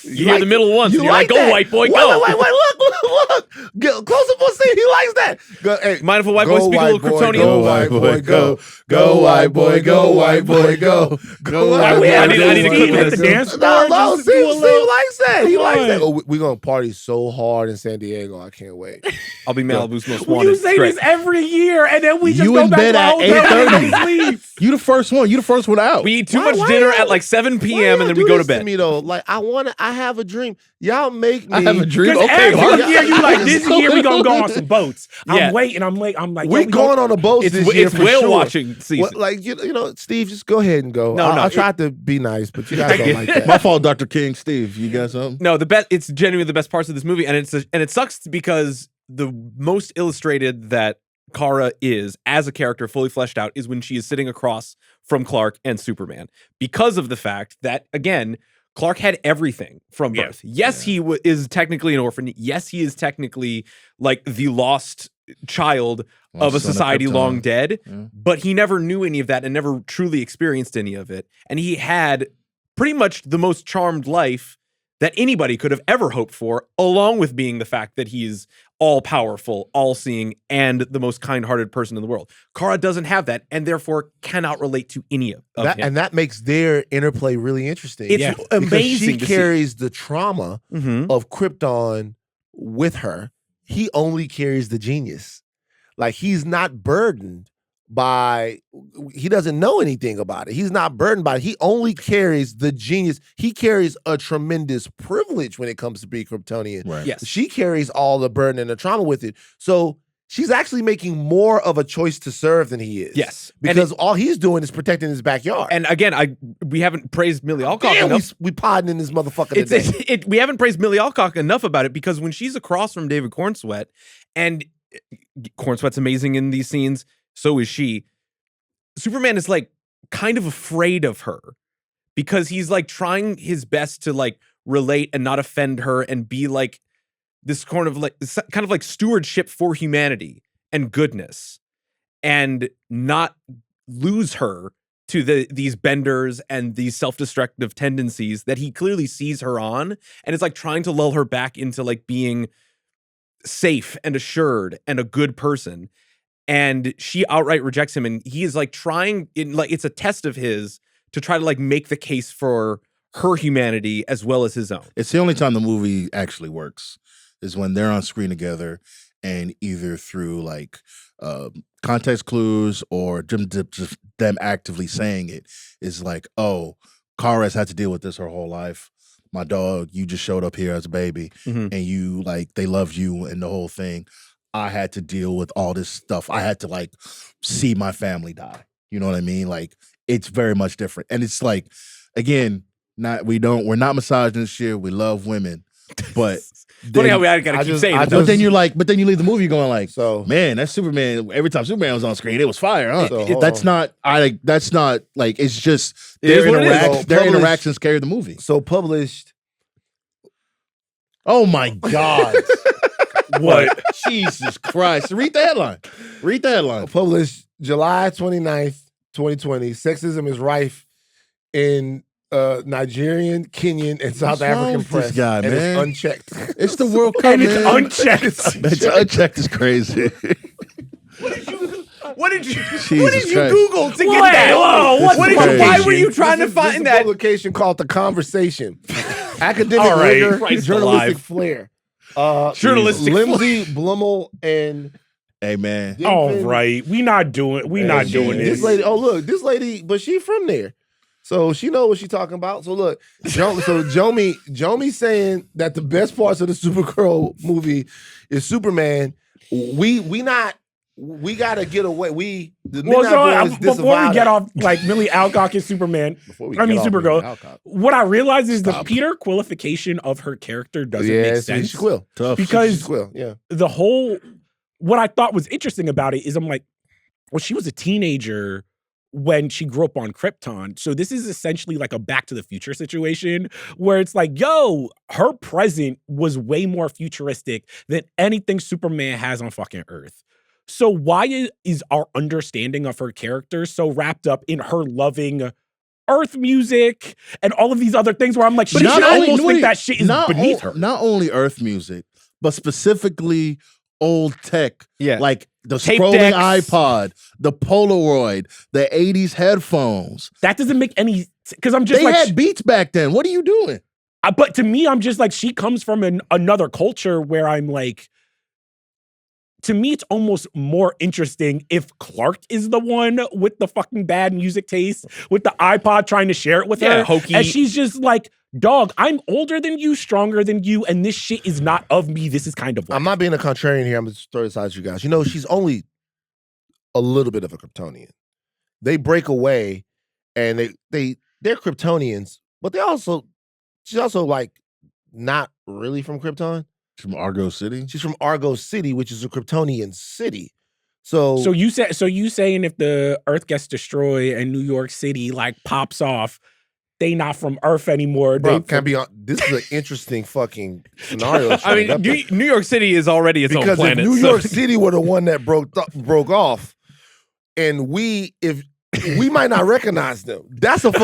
You hear the middle once, and you're like, go, that. white boy, wait, go. Wait, look. Get close up on Steve. He likes that. Go, hey, Mind if a white boy speak a little Kryptonian? Go, white boy, go. Go, white boy, go, white boy, go. Go, white boy, I need to clip at this. the dance No, floor. Steve likes that. He likes that. Oh, we're going to party so hard in San Diego. I can't wait. I'll be Malibu's most wanted. You say this every year, and then we just You go in back bed to at our hotel and 8:30. sleep. You the first one. You the first one out. We eat too Why- much why dinner y'all- at like 7 Why p.m. y'all and then we do go to this bed. me though, like I have a dream. Y'all make me. I have a dream. Because Okay, every Mark. year you like, this year we gonna go on some boats. Yeah. I'm waiting. I'm like, We yo, going on a boat this year It's for whale sure. watching season. What, like you know, Steve, just go ahead and go. No, I tried to be nice, but you guys don't like that. My fault, Dr. King. Steve, you got something? No, it's genuinely the best parts of this movie, and it sucks because the most illustrated that Kara is as a character fully fleshed out is when she is sitting across from Clark and Superman, because of the fact that, again, Clark had everything from birth. Yes, he is technically an orphan. Yes, he is technically like the lost child of a son of society Krypton. long dead, Yeah. but he never knew any of that and never truly experienced any of it. And he had pretty much the most charmed life that anybody could have ever hoped for, along with being the fact that he's all-powerful, all-seeing, and the most kind-hearted person in the world. Kara doesn't have that, and therefore cannot relate to any of That, him. and that makes their interplay really interesting. It's Because amazing she to see. carries the trauma Mhm. of Krypton with her. He only carries the genius. Like, he's not burdened by, he doesn't know anything about it. He's not burdened by it. He only carries the genius. He carries a tremendous privilege when it comes to being Kryptonian. Right. Yes. She carries all the burden and the trauma with it. So she's actually making more of a choice to serve than he is. Yes. Because all he's doing is protecting his backyard. And again, we haven't praised Millie Alcock Damn, enough. we podding in this motherfucker today. We haven't praised Millie Alcock enough about it because when she's across from David Cornsweet, and Cornsweet's amazing in these scenes, so is she. Superman is like kind of afraid of her because he's like trying his best to like relate and not offend her and be like this kind of like stewardship for humanity and goodness, and not lose her to these benders and these self-destructive tendencies that he clearly sees her on, and it's like trying to lull her back into like being safe and assured and a good person. And she outright rejects him, and he is like trying it's a test of his to try to like make the case for her humanity as well as his own. It's the only time the movie actually works is when they're on screen together, and either through like context clues or just them actively saying it is like, oh, Kara's had to deal with this her whole life. My dog, you just showed up here as a baby, and you like they loved you and the whole thing. I had to deal with all this stuff. I had to like see my family die. You know what I mean? Like it's very much different, and it's like again, we're not misogynist here. We love women, but. Funny how we gotta keep saying it. But then you leave the movie going like, so man, that's Superman. Every time Superman was on screen, it was fire, huh? That's not like it's just their interactions carry the movie. So published. Oh my God. What? Jesus Christ. Read the headline. Published July 29th, 2020. Sexism is rife in Nigerian, Kenyan, and South African press. This guy, and man. it's unchecked. It's the World Cup, And it's man. unchecked. It's unchecked is crazy. What did you Jesus Christ. Google to get Wait, that? whoa, Why were you trying to This is find a that? publication called The Conversation. Academic All right, rigor, Christ journalistic alive. flair. Journalistic Lindsay Blummel and Hey man. All right, we not doing this this. lady. Oh look, this lady, but she from there, so she know what she talking about. So look, Jomi saying that the best parts of the Supergirl movie is Superman. We gotta get away. Before we get off like Millie Alcock is Superman, Supergirl. What I realize is the Peter qualification of her character doesn't make sense. She's Quill. Tough. Because She's Quill, yeah. the whole, what I thought was interesting about it is I'm like, well, she was a teenager when she grew up on Krypton. So this is essentially like a Back to the Future situation where it's like, yo, her present was way more futuristic than anything Superman has on fucking Earth. So why is our understanding of her character so wrapped up in her loving Earth music and all of these other things where I'm like, she should almost think that shit is beneath her. Not only Earth music, but specifically old tech. Yeah. Like the Tape scrolling decks. iPod, the Polaroid, the 80s headphones. That doesn't make any, because I'm just They like, had beats back then. What are you doing? but to me, I'm just like, she comes from another culture where I'm like, to me, it's almost more interesting if Clark is the one with the fucking bad music taste, with the iPod trying to share it with her. Hokey. And she's just like, dog, I'm older than you, stronger than you, and this shit is not of me. This is kind of I'm not being a contrarian here. I'm just throw this out to you guys. You know, she's only a little bit of a Kryptonian. They break away, and they're Kryptonians, but she's also like not really from Krypton. From Argo City? She's from Argo City, which is a Kryptonian city. So you saying if the Earth gets destroyed and New York City like pops off, they not from Earth anymore. Bro, can't be on. This is an interesting fucking scenario. I mean, New York City is already its own because planet. if New York City were the one that broke off, and if we might not recognize them. That's his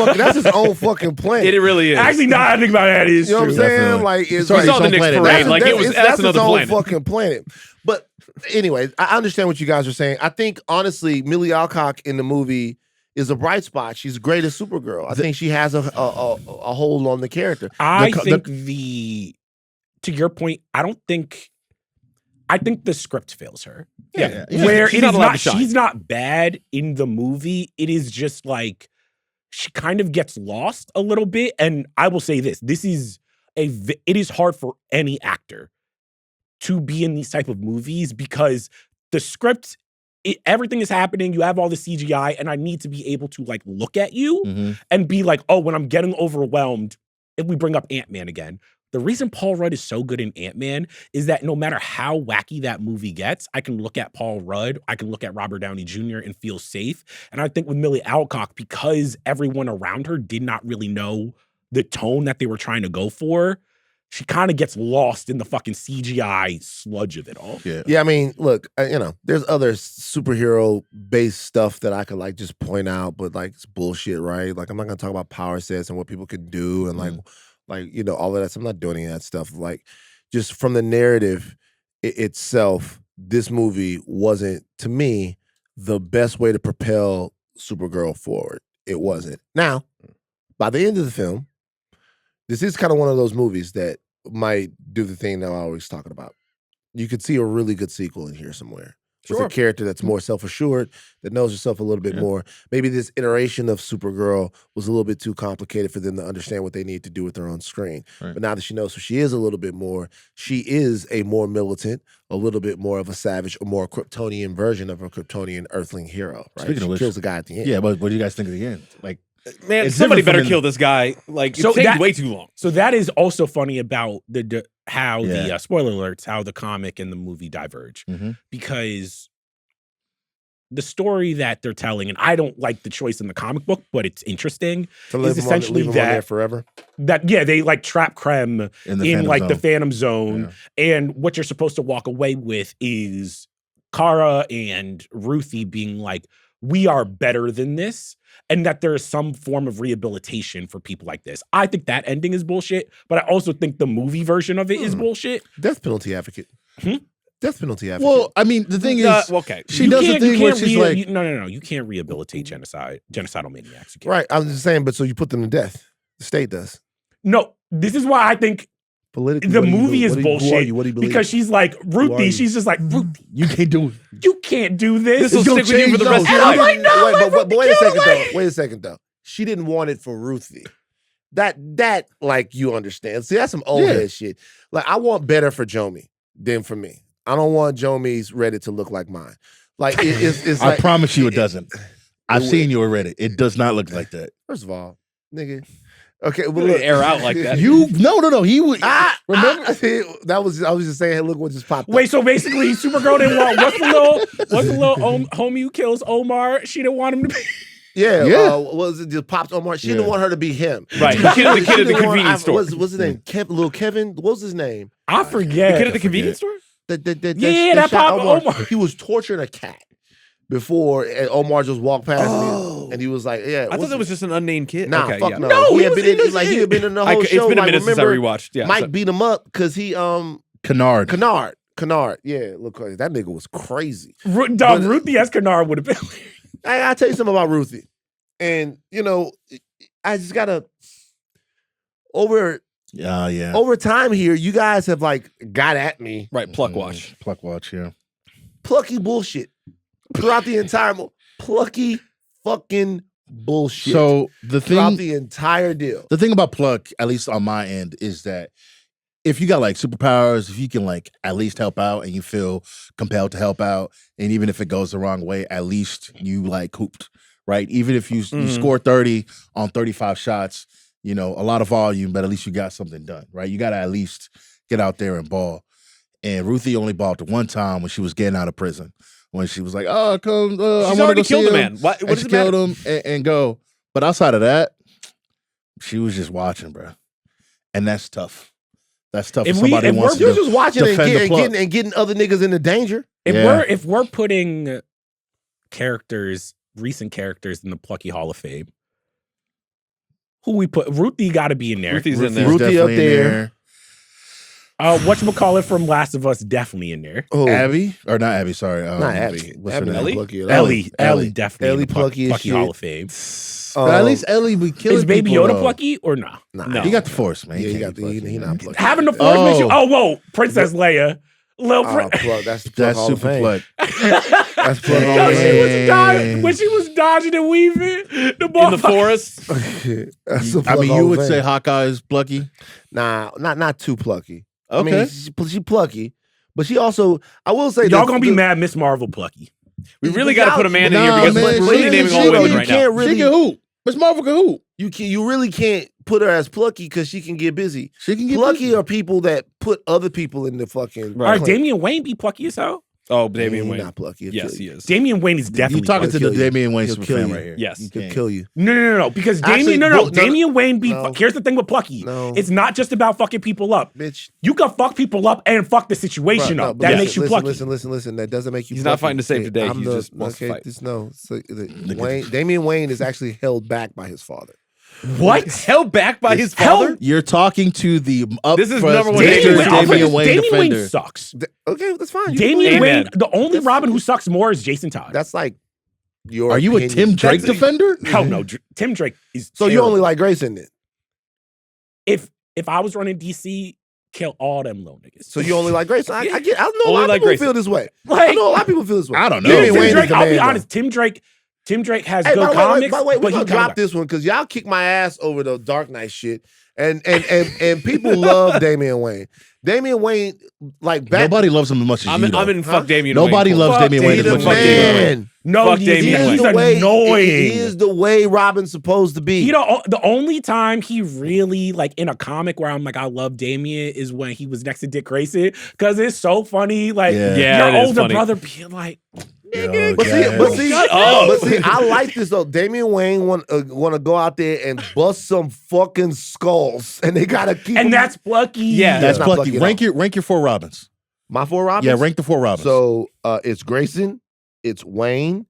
own fucking planet. It really is. Actually, now I think about it, you know what I'm saying? Definitely. Like we saw the Knicks parade. Like that's his another own planet. fucking planet. But anyway, I understand what you guys are saying. I think honestly, Millie Alcock in the movie is a bright spot. She's great as Supergirl. I think she has a hold on the character. To your point, I think the script fails her. Yeah. Where She's not allowed to shine. she's not bad in the movie. It is just like she kind of gets lost a little bit. And I will say this: it is hard for any actor to be in these type of movies because the script, everything is happening. You have all the CGI, and I need to be able to like look at you and be like, oh, when I'm getting overwhelmed, if we bring up Ant-Man again, the reason Paul Rudd is so good in Ant-Man is that no matter how wacky that movie gets, I can look at Paul Rudd, I can look at Robert Downey Jr. and feel safe. And I think with Millie Alcock, because everyone around her did not really know the tone that they were trying to go for, she kind of gets lost in the fucking CGI sludge of it all. Yeah, I mean, look, there's other superhero-based stuff that I could like just point out, but like it's bullshit, right? Like I'm not gonna talk about power sets and what people can do and like all of that. So I'm not doing any of that stuff. Like just from the narrative itself, this movie wasn't, to me, the best way to propel Supergirl forward. It wasn't. Now, by the end of the film, this is kind of one of those movies that might do the thing that I'm always talking about. You could see a really good sequel in here somewhere. With a character that's more self-assured, that knows herself a little bit more. Maybe this iteration of Supergirl was a little bit too complicated for them to understand what they need to do with their own screen. Right. But now that she knows who she is a little bit more, she is a more militant, a little bit more of a savage, a more Kryptonian version of a Kryptonian Earthling hero. Right? She kills the guy at the end. Yeah, but what do you guys think of the end? Like, man, somebody better kill this guy. Like, it's taking way too long. So that is also funny about how the spoiler alerts, how the comic and the movie diverge, because the story that they're telling, and I don't like the choice in the comic book, but it's interesting, is essentially leave him on there forever. They like trap Krem in like the Phantom Zone, and what you're supposed to walk away with is Kara and Ruthie being like, we are better than this, and that there is some form of rehabilitation for people like this. I think that ending is bullshit, but I also think the movie version of it is bullshit. Death penalty advocate. Death penalty advocate. Well, I mean, the thing is, okay, she does the thing where she's like, no, you can't rehabilitate genocidal maniacs. Right, I was just saying, but so you put them to death. The state does. No, this is why I think politically, the movie is bullshit. What do you believe? Because she's like, Ruthie, she's just like, Ruthie, you can't do it. You can't do this. This will stick with you for the rest of your life. Like, no, but wait a second, though. Wait a second, though. She didn't want it for Ruthie. That, like, you understand. See, that's some old head shit. Like, I want better for Jomi than for me. I don't want Jomi's Reddit to look like mine. Like, it's I like, promise you it doesn't. I've seen your Reddit. It does not look like that. First of all, nigga. Okay, well, look, air out like that. No. He would remember. I was just saying. Hey, look what just popped up. Wait, so basically, Supergirl didn't want what's the little homie who kills Omar? She didn't want him to be. Yeah. Was it just popped Omar? She didn't want her to be him. Right. The kid at the convenience store. What's his name? Little Kevin. What was his name? I forget. The kid at the convenience store. That popped Omar. He was torturing a cat before, and Omar just walked past me, and he was like, "Yeah." I thought that was just an unnamed kid. Nah, okay, fuck no. He had been in the whole show. It's been a minute since I rewatched. Yeah, Mike beat him up because he Kennard. Yeah, look, that nigga was crazy. Ruthie as Kennard would have been. I'll tell you something about Ruthie, and I just gotta over time here. You guys have like got at me, right? Pluck watch, yeah. Plucky bullshit throughout the entire plucky fucking bullshit. So the thing throughout the entire deal. The thing about Pluck, at least on my end, is that if you got like superpowers, if you can like at least help out and you feel compelled to help out, and even if it goes the wrong way, at least you like hooped, right? Even if you score 30 on 35 shots, a lot of volume, but at least you got something done, right? You got to at least get out there and ball. And Ruthie only balled the one time when she was getting out of prison. When she was like, "Oh, come!" She's already killed the man. What does she it matter? killed him and go. But outside of that, she was just watching, bro, and that's tough. That's tough. If somebody wants to just watching and getting other niggas into danger. If we're putting recent characters in the Plucky Hall of Fame, who we put? Ruthie got to be in there. Ruthie's in there. Ruthie up there. Whatchamacallit from Last of Us definitely in there. Oh. Abby? Or not Abby, sorry. Not Abby. What's her name? Ellie definitely Ellie in the Plucky Hall of Fame. But at least Ellie be killing Is Baby people, Yoda though. Plucky or no? Nah. He got the Force, man. Yeah, he not Plucky. Having the Force makes you... Oh, whoa. Princess Leia. Plug. That's super plug. That's plug Hall of Fame. When she was dodging and weaving in the forest. I mean, you would say Hawkeye is plucky? Nah, not too plucky. Okay. I mean, she plucky, But she also, I will say, Y'all gonna be mad, Miss Marvel plucky. We really got to put a man in here because man, we're really naming all women right now. She can hoop. Miss Marvel can hoop. You really can't put her as plucky because she can get busy. She can get plucky busy. are people that put other people in the fucking. Right. All right, Damian Wayne be plucky as hell. Oh, Damian Wayne. Not plucky. Yes, he is. Damian Wayne is definitely. You talking to the kill you. Damian Wayne He'll super kill fan you. right here. Yes. He'll kill you. No, because Damian, Actually, Damian Wayne be. no. Here's the thing with plucky. No. It's not just about fucking people up. Bitch. You can fuck people up and fuck the situation Bruh, up. no, That but makes you plucky. Listen. That doesn't make you. He's plucky. not fighting to save the day. I'm He just wants to fight. Damian Wayne is actually held back by his father. What? Held back by his father? You're talking to the up This is front number one Damian Damian Wayne Damian Wayne defender. sucks. Okay, that's fine. You Damian can Wayne, Amen. the only Robin who sucks more is Jason Todd. That's like your. Are you a opinion. Tim Drake That's a- defender? Hell no, Tim Drake is. So you terrible. only like Grayson then? If I was running DC, kill all them little niggas. So you only like Grayson? I get. I know a Only lot of like people Grayson. feel this way. Like- I know a lot of people feel this way. I don't know. Damian Tim Wayne is Drake, the I'll be man, honest. Tim Drake has Hey, good by comics. the way, we're but gonna he drop kinda- this one because y'all kick my ass over the Dark Knight shit, and people love Damian Wayne. Damian Wayne, like back. Nobody loves him as much as I'm you. in though. fuck Damian Nobody Wayne. loves Fuck Damian Wayne as He's much the as you. man. No, Fuck Damian he's Wayne. annoying. He is the way Robin's supposed to be. He the only time he really like in a comic where I'm like I love Damien is when he was next to Dick Grayson because it's so funny. Like Yeah. Yeah, it your is older funny. brother being like, Yo, But guys. see, I like this though. Damian Wayne want to go out there and bust some fucking skulls, and they gotta keep. and him- that's plucky. Yeah. That's not plucky. plucky at Rank your 4 Robins. my 4 Robins. Yeah, rank the 4 Robins. So it's Grayson, it's Wayne,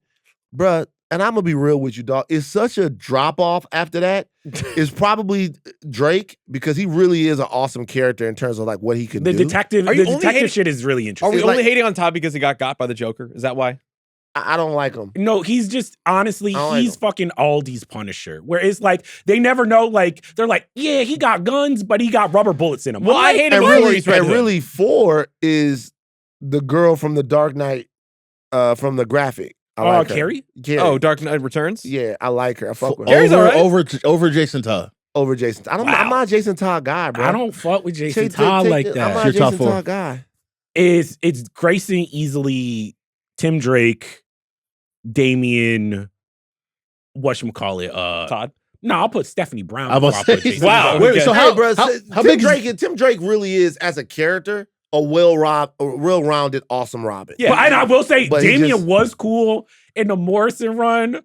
bruh. And I'm gonna be real with you, dog. It's such a drop off after that. It's probably Drake because he really is an awesome character in terms of like what he can The do. detective, Are you the only detective hating- shit is really Are interesting. we It's only like- hating on Todd because he got by the Joker? Is that why? I don't like him. No, he's just honestly, I don't like he's him. fucking Aldi's Punisher. Where it's like they never know. Like they're like, yeah, he got guns, but he got rubber bullets in him. Well, I'm I like, hate him And before really, he's Red and Hood. really, 4 is the girl from the Dark Knight, from the graphic. I like her. Carrie? Carrie. Oh, Dark Knight Returns? Yeah, I like her. I fuck with Carrie's her. alright. Over Jason Todd. Over Jason. I'm Wow. not a Jason Todd guy, bro. I don't fuck with Jason Take- Todd take- like I'm that. not a Your top Jason 4. Todd guy. It's Grayson easily, Tim Drake, Damien, whatchamacallit, Todd. No, I'll put Stephanie Brown. I'm about before I to put say, Jason Wow. Todd. Wait, Okay. so Hey, how, bro, how Tim big is Drake really is as a character a well-rounded, awesome Robin. Yeah. But and I will say, But he Damien just- was cool in the Morrison run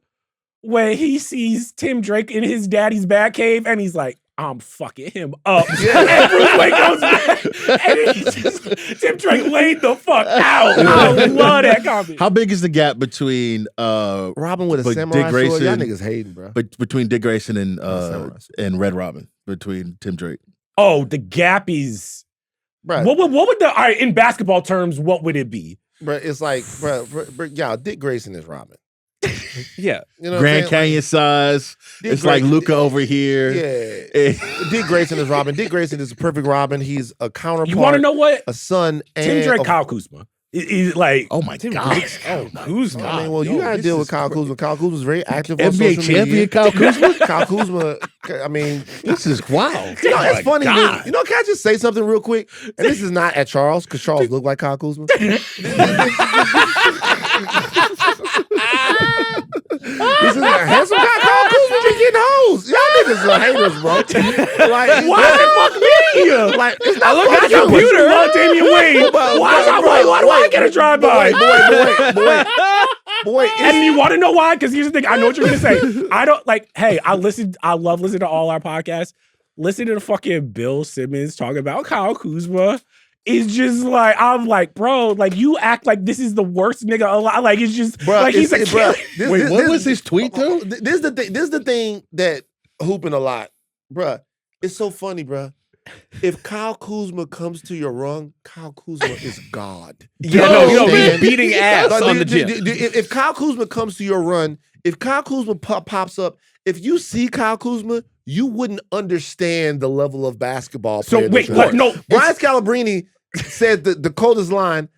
when he sees Tim Drake in his daddy's Batcave and he's like, I'm fucking him up. Yeah. And Bruce Wayne comes back and he just, Tim Drake laid the fuck out. I love that comic. How big is the gap between Robin with a But samurai Dick sword. Y'all Grayson- niggas hating, bro. between Dick Grayson Samurai sword. and Red Robin, between Tim Drake? Oh, the gap is. Bro, What would the, all right, in basketball terms, what would it be? bro, it's like, bro, y'all, Dick Grayson is Robin. Yeah. You know what Grand I'm saying? Canyon size. Dick It's like Grayson- Luca over here. Yeah. Dick Grayson is Robin. Dick Grayson is a perfect Robin. He's a counterpart. You want to know what? A son and Tim Drake, a- Kyle Kuzma. He's like, Oh my Tim God. Drake. Oh, Kuzma. I mean, well, you Yo, gotta this deal is with Kyle Kuzma. Kyle Kuzma's very active on NBA social champion media. Kyle Kuzma? Kyle Kuzma, I mean, This is wow. you know, Oh it's my funny. God. Man. You know, can I just say something real quick? And this is not at Charles, because Charles looked like Kyle Kuzma. This is a handsome guy. Kyle Kuzma be getting hoes. Y'all niggas are haters, bro. Like, why the fuck me? Like, it's not I look fucking at your you. computer. Love Damian Wayne. Why do I get a drive by? Boy, And you want to know why? Because here's the thing. I know what you're gonna say. I don't like. Hey, I love listening to all our podcasts. Listen to the fucking Bill Simmons talking about Kyle Kuzma. It's just like I'm like, bro, like you act like this is the worst nigga alive. Like it's just Bruh, like he's a it's- bruh, killer. Wait, what was his tweet though? This is the thing. This is the thing that hooping a lot, bruh. It's so funny, bruh. If Kyle Kuzma comes to your run, Kyle Kuzma is God. Yeah, no, he's beating ass Like, on the gym. If Kyle Kuzma comes to your run, if Kyle Kuzma pops up, if you see Kyle Kuzma, you wouldn't understand the level of basketball. So player wait, this what? is. No, Brian Scalabrine said the coldest line.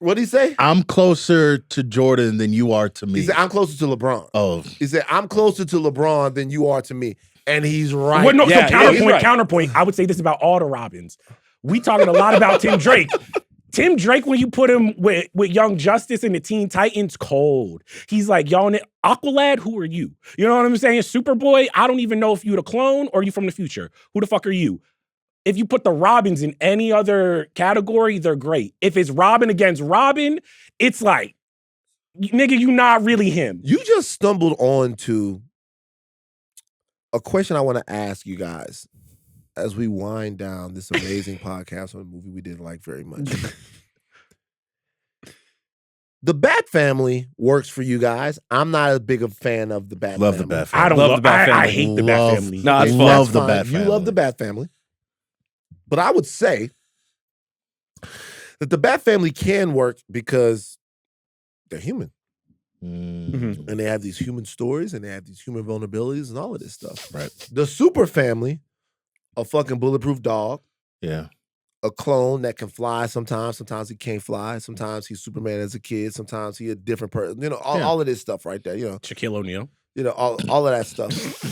What did he say? I'm closer to Jordan than you are to me. He said, "I'm closer to LeBron." Oh, He said, "I'm closer to LeBron than you are to me," and he's right. Well, no, Yeah, so he's right. counterpoint. I would say this about all the Robins. We talking a lot about Tim Drake. Tim Drake, when you put him with Young Justice and the Teen Titans, cold. He's like, y'all, Aqualad, who are you? You know what I'm saying? Superboy, I don't even know if you the clone or you from the future. Who the fuck are you? If you put the Robins in any other category, they're great. If it's Robin against Robin, it's like, nigga, you not really him. You just stumbled on to a question I want to ask you guys as we wind down this amazing podcast on a movie we didn't like very much. The Bat Family works for you guys. I'm not as big a fan of the Bat Love Family. the Bat Family. I don't Love love the Bat I Family. hate the Bat Family. No, it's fine. love the Fine. Bat Family. You love the Bat Family. But I would say that the Bat Family can work because they're human. Mhm. And they have these human stories and they have these human vulnerabilities and all of this stuff. Right. The Super Family, a fucking bulletproof dog, Yeah. a clone that can fly sometimes he can't fly. Sometimes he's Superman as a kid. Sometimes he a different person. You know, all of this stuff right there. Shaquille O'Neal. All of that stuff.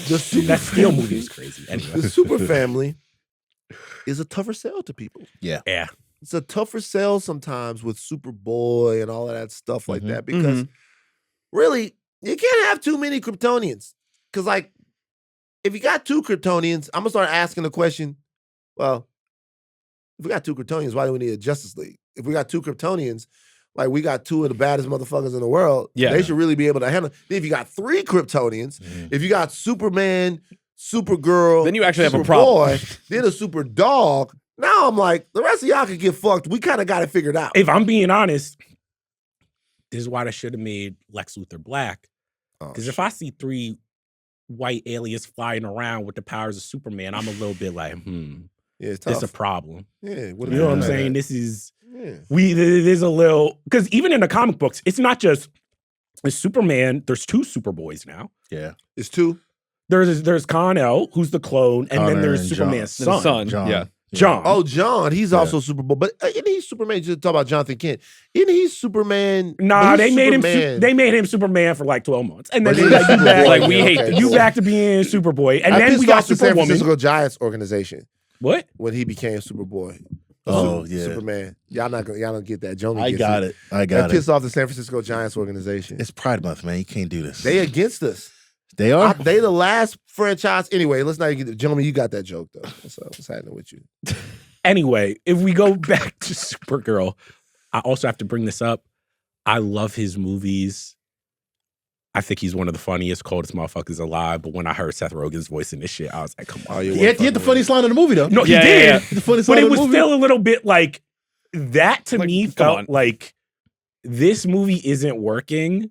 The Super That Steel Family- movie is crazy. Anyway. The Super Family is a tougher sell to people. Yeah. It's a tougher sell sometimes with Superboy and all of that stuff like Mhm. that because really, you can't have too many Kryptonians. Because, like, if you got two Kryptonians, I'm going to start asking the question, well, if we got two Kryptonians, why do we need a Justice League? If we got two Kryptonians, like, we got two of the baddest motherfuckers in the world, Yeah. they should really be able to handle it. If you got three Kryptonians, Mhm. if you got Superman, Supergirl, Then you actually have a Superboy, problem. then a super dog. Now I'm like, the rest of y'all could get fucked. We kind of got it figured out. If I'm being honest, this is why they should have made Lex Luthor black. Because if I see three white aliens flying around with the powers of Superman, I'm a little bit like, yeah, it's this tough. is a problem. Yeah, You know what I'm saying? This is Yeah. there's a little, because even in the comic books, it's not just it's Superman. There's two Superboys now. Yeah. It's two. There's Con-El, who's the clone, and then Connor there's and Superman's John. son, And son. John. Yeah. John. Oh, John, he's Yeah. also Superboy, but isn't he Superman? Just talk about Jonathan Kent. Isn't he Superman? Nah, but they he's made Superman. him. They made him Superman for like 12 months, and then But they he's like you Superboy. back, Like, we hate Okay, this. you cool. back to being Superboy, and I then we pissed got off the San Superwoman. Francisco Giants organization What? when he became Superboy. Oh, yeah. Superman. Y'all don't get that. Jomi I gets got it. I That got it. pissed off the San Francisco Giants organization. It's Pride Month, man. You can't do this. They against us. They are? They the last franchise. Anyway, let's not get the gentlemen. You got that joke though. What's happening with you? Anyway, if we go back to Supergirl, I also have to bring this up. I love his movies. I think he's one of the funniest, coldest motherfuckers alive. But when I heard Seth Rogen's voice in this shit, I was like, come on. Oh, He had the funniest line in the movie, though. No, he Yeah, did. yeah, yeah. The funniest But line it in was the movie. still a little bit like that to Like, me come felt on. like this movie isn't working.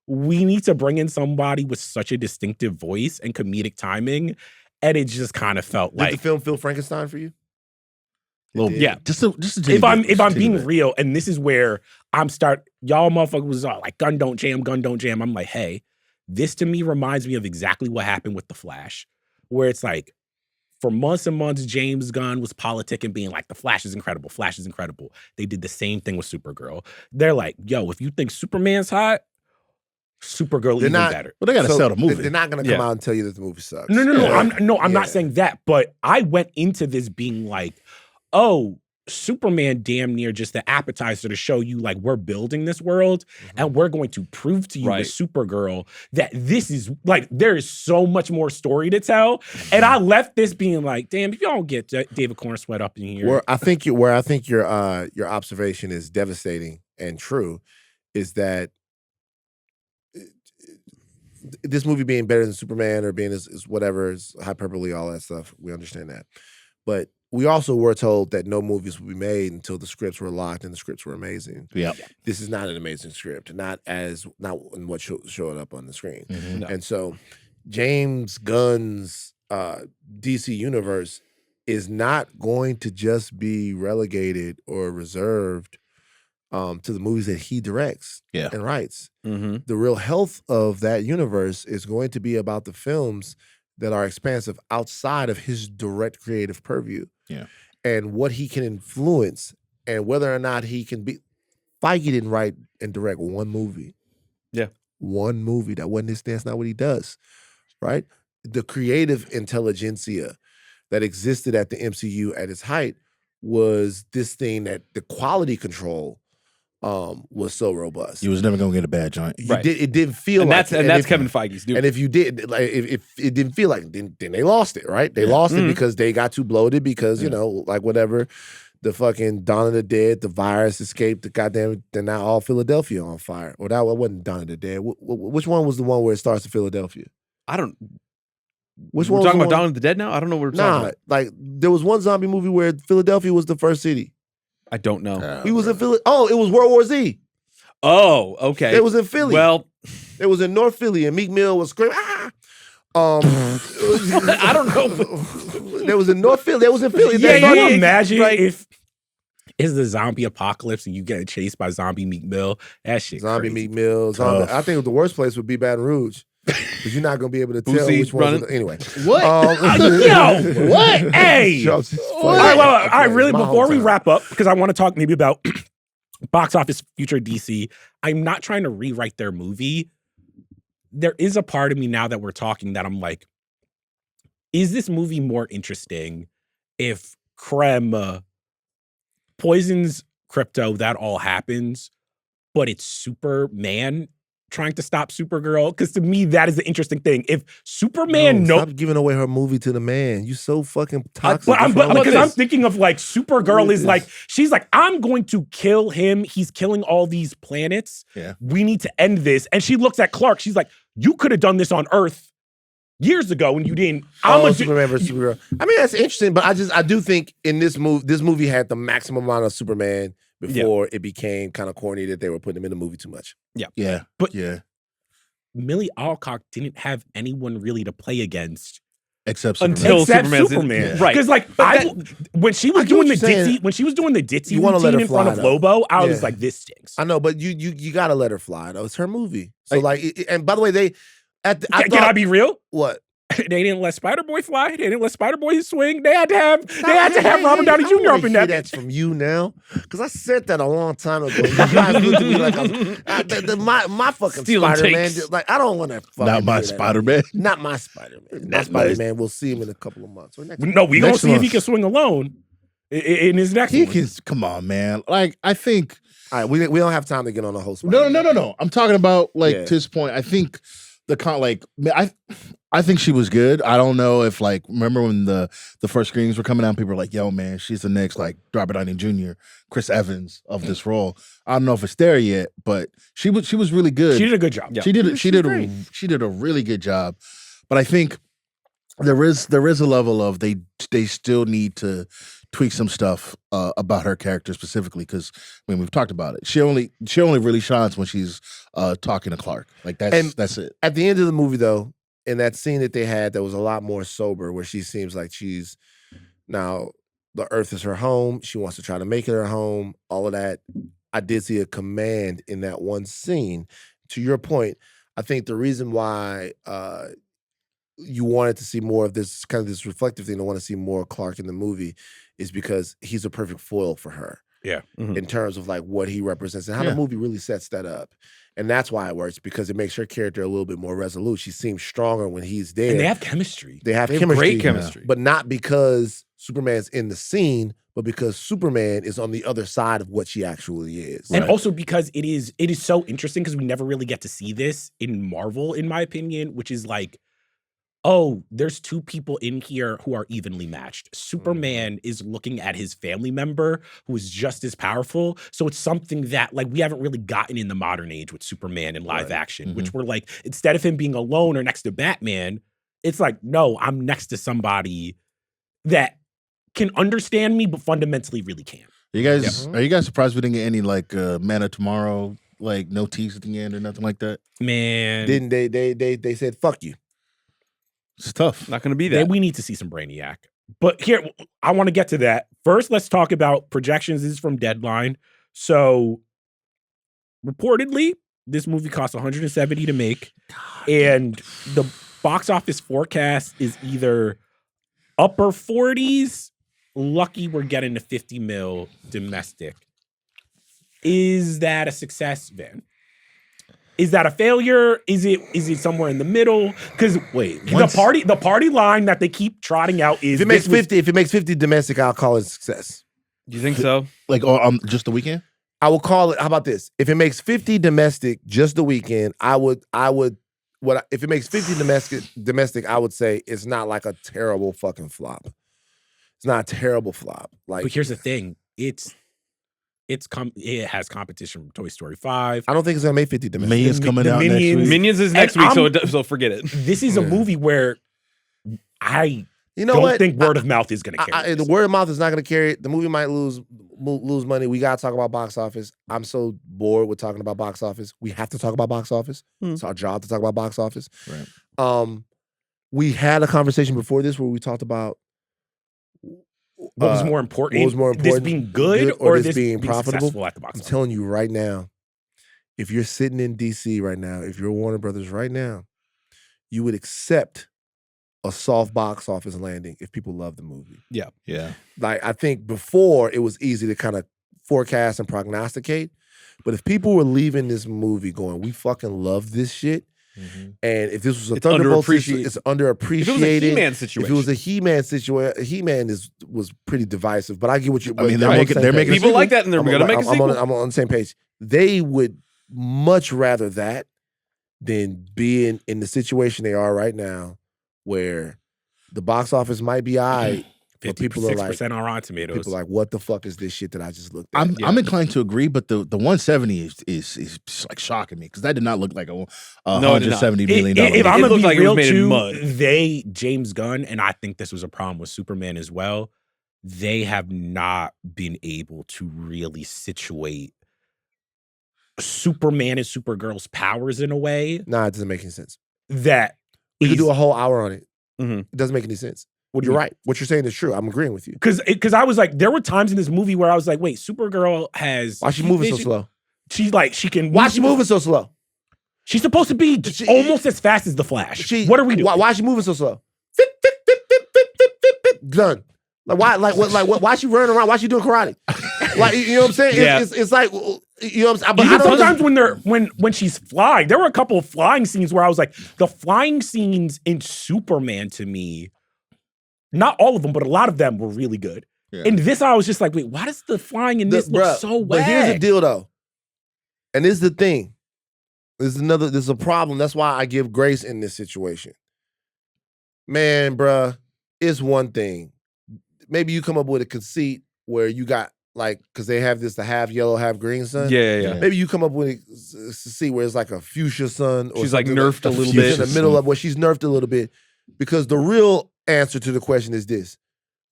We need to bring in somebody with such a distinctive voice and comedic timing. And it just kind of felt Did like the film feel Frankenstein for you? Little, It yeah. did. Just a if I'm teeny being bit. real, and this is where y'all motherfuckers was like gun don't jam. I'm like, hey, this to me reminds me of exactly what happened with The Flash, where it's like for months and months, James Gunn was politicking, being like, the Flash is incredible. Flash is incredible. They did the same thing with Supergirl. They're like, yo, if you think Superman's hot, Supergirl They're even not- better. But they got to So sell the movie. They're not going to come Yeah. out and tell you that the movie sucks. No. Yeah. I'm Yeah. not saying that, but I went into this being like, oh, Superman damn near just the appetizer to show you like we're building this world and we're going to prove to you Right. with Supergirl that this is like there is so much more story to tell. And I left this being like, damn, if y'all don't get David Cornsweet up in here. Where I think your observation is devastating and true is that this movie being better than Superman or being is whatever is hyperbole, all that stuff. We understand that, but we also were told that no movies would be made until the scripts were locked and the scripts were amazing. Yeah. This is not an amazing script, not in what showed up on the screen. Mhm. No. And so James Gunn's DC universe is not going to just be relegated or reserved to the movies that he directs Yeah. and writes. Mm-hmm. The real health of that universe is going to be about the films that are expansive outside of his direct creative purview. Yeah. And what he can influence and whether or not he can be. Feige didn't write and direct one movie. Yeah. One movie. That's not what he does. Right? The creative intelligentsia that existed at the MCU at its height was this thing that the quality control was so robust. You was never gonna get a bad joint. It didn't feel and like that's Kevin Feige's doing. And if you did, like, if it didn't feel like, then they lost it, right? They lost it because they got too bloated because, you know, like whatever, the fucking Dawn of the Dead, the virus escaped, the goddamn, they're now all Philadelphia on fire. Or that wasn't Dawn of the Dead. Which one was the one where it starts in Philadelphia? I don't. Which we're one? Talking about Dawn of the Dead now? I don't know what we're talking about. Like there was one zombie movie where Philadelphia was the first city. I don't know. He was in Philly. Oh, it was World War Z. Oh, okay. It was in Philly. Well, it was in North Philly, and Meek Mill was screaming. Ah! I don't know. There was in North Philly. There was in Philly. Yeah, you imagine if it's the zombie apocalypse and you get chased by zombie Meek Mill. That shit. Zombie crazy. Meek Mill. Zombie. I think the worst place would be Baton Rouge. Because you're not going to be able to tell which one's anyway. What? Yo, what? Hey. All right, really, before we wrap up, because I want to talk maybe about box office future DC, I'm not trying to rewrite their movie. There is a part of me now that we're talking that I'm like, is this movie more interesting if Krem poisons Crypto, that all happens, but it's Superman trying to stop Supergirl? Because to me, that is the interesting thing. If Superman stop giving away her movie to the man. You so fucking toxic. Because I'm thinking of like Supergirl is like, she's like, I'm going to kill him. He's killing all these planets. Yeah. We need to end this. And she looks at Clark. She's like, you could have done this on Earth years ago and you didn't. Superman versus Supergirl. I mean, that's interesting, but I do think in this movie had the maximum amount of Superman before it became kind of corny that they were putting him in the movie too much. Yeah. But Millie Alcock didn't have anyone really to play against except Superman. Until Superman. Right. Because like when she was doing the ditzy routine in front of Lobo, I was like, this stinks. I know, but you gotta let her fly though. It's her movie. So and by the way, can I be real? What? They didn't let Spider-Boy fly. They didn't let Spider-Boy swing. They had to have Robert Downey Jr. up in that. That's from you now, because I said that a long time ago. You guys looked at me like my fucking Spider-Man. Like I don't want to. Not my Spider-Man. Not my Spider-Man. Not Spider-Man. We'll see him in a couple of months. No, we gonna see if he can swing alone in his next. He can. Come on, man. Like I think. All right, we don't have time to get on a whole. Spider-Man. No. I'm talking about to his point. I think. I think she was good. I don't know if remember when the first screenings were coming out, people were like, yo, man, she's the next Robert Downey Jr., Chris Evans of this role. I don't know if it's there yet, but she was really good. She did a good job. Yeah. She did a really good job. But I think there is a level of they still need to tweak some stuff about her character specifically, because we've talked about it. She only really shines when she's talking to Clark. Like that's it. At the end of the movie, though, in that scene that they had, that was a lot more sober, where she seems like she's now the Earth is her home. She wants to try to make it her home. All of that. I did see a command in that one scene. To your point, I think the reason why you wanted to see more of this kind of this reflective thing, I want to see more Clark in the movie, is because he's a perfect foil for her. Yeah. Mm-hmm. In terms of what he represents and how the movie really sets that up. And that's why it works, because it makes her character a little bit more resolute. She seems stronger when he's there. And they have chemistry. They have great chemistry. But not because Superman's in the scene, but because Superman is on the other side of what she actually is. And also because it is so interesting, because we never really get to see this in Marvel, in my opinion, which is there's two people in here who are evenly matched. Superman is looking at his family member who is just as powerful. So it's something that we haven't really gotten in the modern age with Superman in live action, which we're instead of him being alone or next to Batman, it's no, I'm next to somebody that can understand me, but fundamentally really can't. Are you guys surprised we didn't get any Man of Tomorrow, no tease at the end or nothing like that? Man. Didn't they said, fuck you. It's tough. Not going to be that. We need to see some Brainiac. But here, I want to get to that. First, let's talk about projections. This is from Deadline. So, reportedly, this movie cost $170 to make. And the box office forecast is either upper 40s. Lucky we're getting to 50 mil domestic. Is that a success, Van? Is that a failure? Is it somewhere in the middle? Because the party line that they keep trotting out is if it makes 50 domestic, I'll call it a success. You think so? Like just the weekend? I will call it. How about this? If it makes 50 domestic just the weekend, if it makes 50 domestic, I would say it's not like a terrible fucking flop. It's not a terrible flop. Like, But here's the thing: it has competition from Toy Story 5. I don't think it's gonna make 50 domestic. Minions coming out next week. Minions is next week, so forget it. This is a movie where I don't think word of mouth is going to carry the word of mouth is not going to carry it. The movie might lose money. We got to talk about box office. I'm so bored with talking about box office. We have to talk about box office. It's our job to talk about box office. Right. We had a conversation before this where we talked about what was more important. What was more important? This being good or this being profitable? Successful at the box office? I'm telling you right now, if you're sitting in DC right now, if you're Warner Brothers right now, you would accept a soft box office landing if people love the movie. Yeah. Like, I think before it was easy to kind of forecast and prognosticate, but if people were leaving this movie going, we fucking love this shit, and if this was a Thunderbolt, it's underappreciated. If it was a He-Man situation. If it was a He-Man situation, He-Man was pretty divisive, but I get what you. I mean, they're making people like that, and they're gonna make a sequel. I'm on the same page. They would much rather that than being in the situation they are right now, where the box office might be but people are like 56% on Rotten Tomatoes. People are like, what the fuck is this shit that I just looked at? I'm inclined to agree, but the 170 is like shocking me because that did not look like a $170 million. If I'm gonna be like real it was made in too, mud. James Gunn, and I think this was a problem with Superman as well. They have not been able to really situate Superman and Supergirl's powers in a way. Nah, it doesn't make any sense. That we could do a whole hour on it. Mm-hmm. It doesn't make any sense. What You're right. What you're saying is true. I'm agreeing with you. Because I was like, there were times in this movie where I was like, wait, Supergirl has. Why is she moving so slow? She's like, she can. Why is she moving so slow? She's supposed to be almost as fast as the Flash. What are we doing? Why is she moving so slow? Done. Like why? Like what? Like what? Why is she running around? Why is she doing karate? Like, you know what I'm saying? It's like, you know what I'm saying? Even sometimes when she's flying, there were a couple of flying scenes where I was like, the flying scenes in Superman to me, not all of them, but a lot of them were really good. Yeah. And this, I was just like, wait, why does the flying in this look so whack? But here's the deal, though. And this is the thing. This is a problem. That's why I give grace in this situation. Man, bruh, it's one thing. Maybe you come up with a conceit where you got, like, because they have the half yellow, half green sun. Yeah. Maybe you come up with a see where it's like a fuchsia sun. Or she's like nerfed a little bit. In the middle of where she's nerfed a little bit. Because the real answer to the question is this.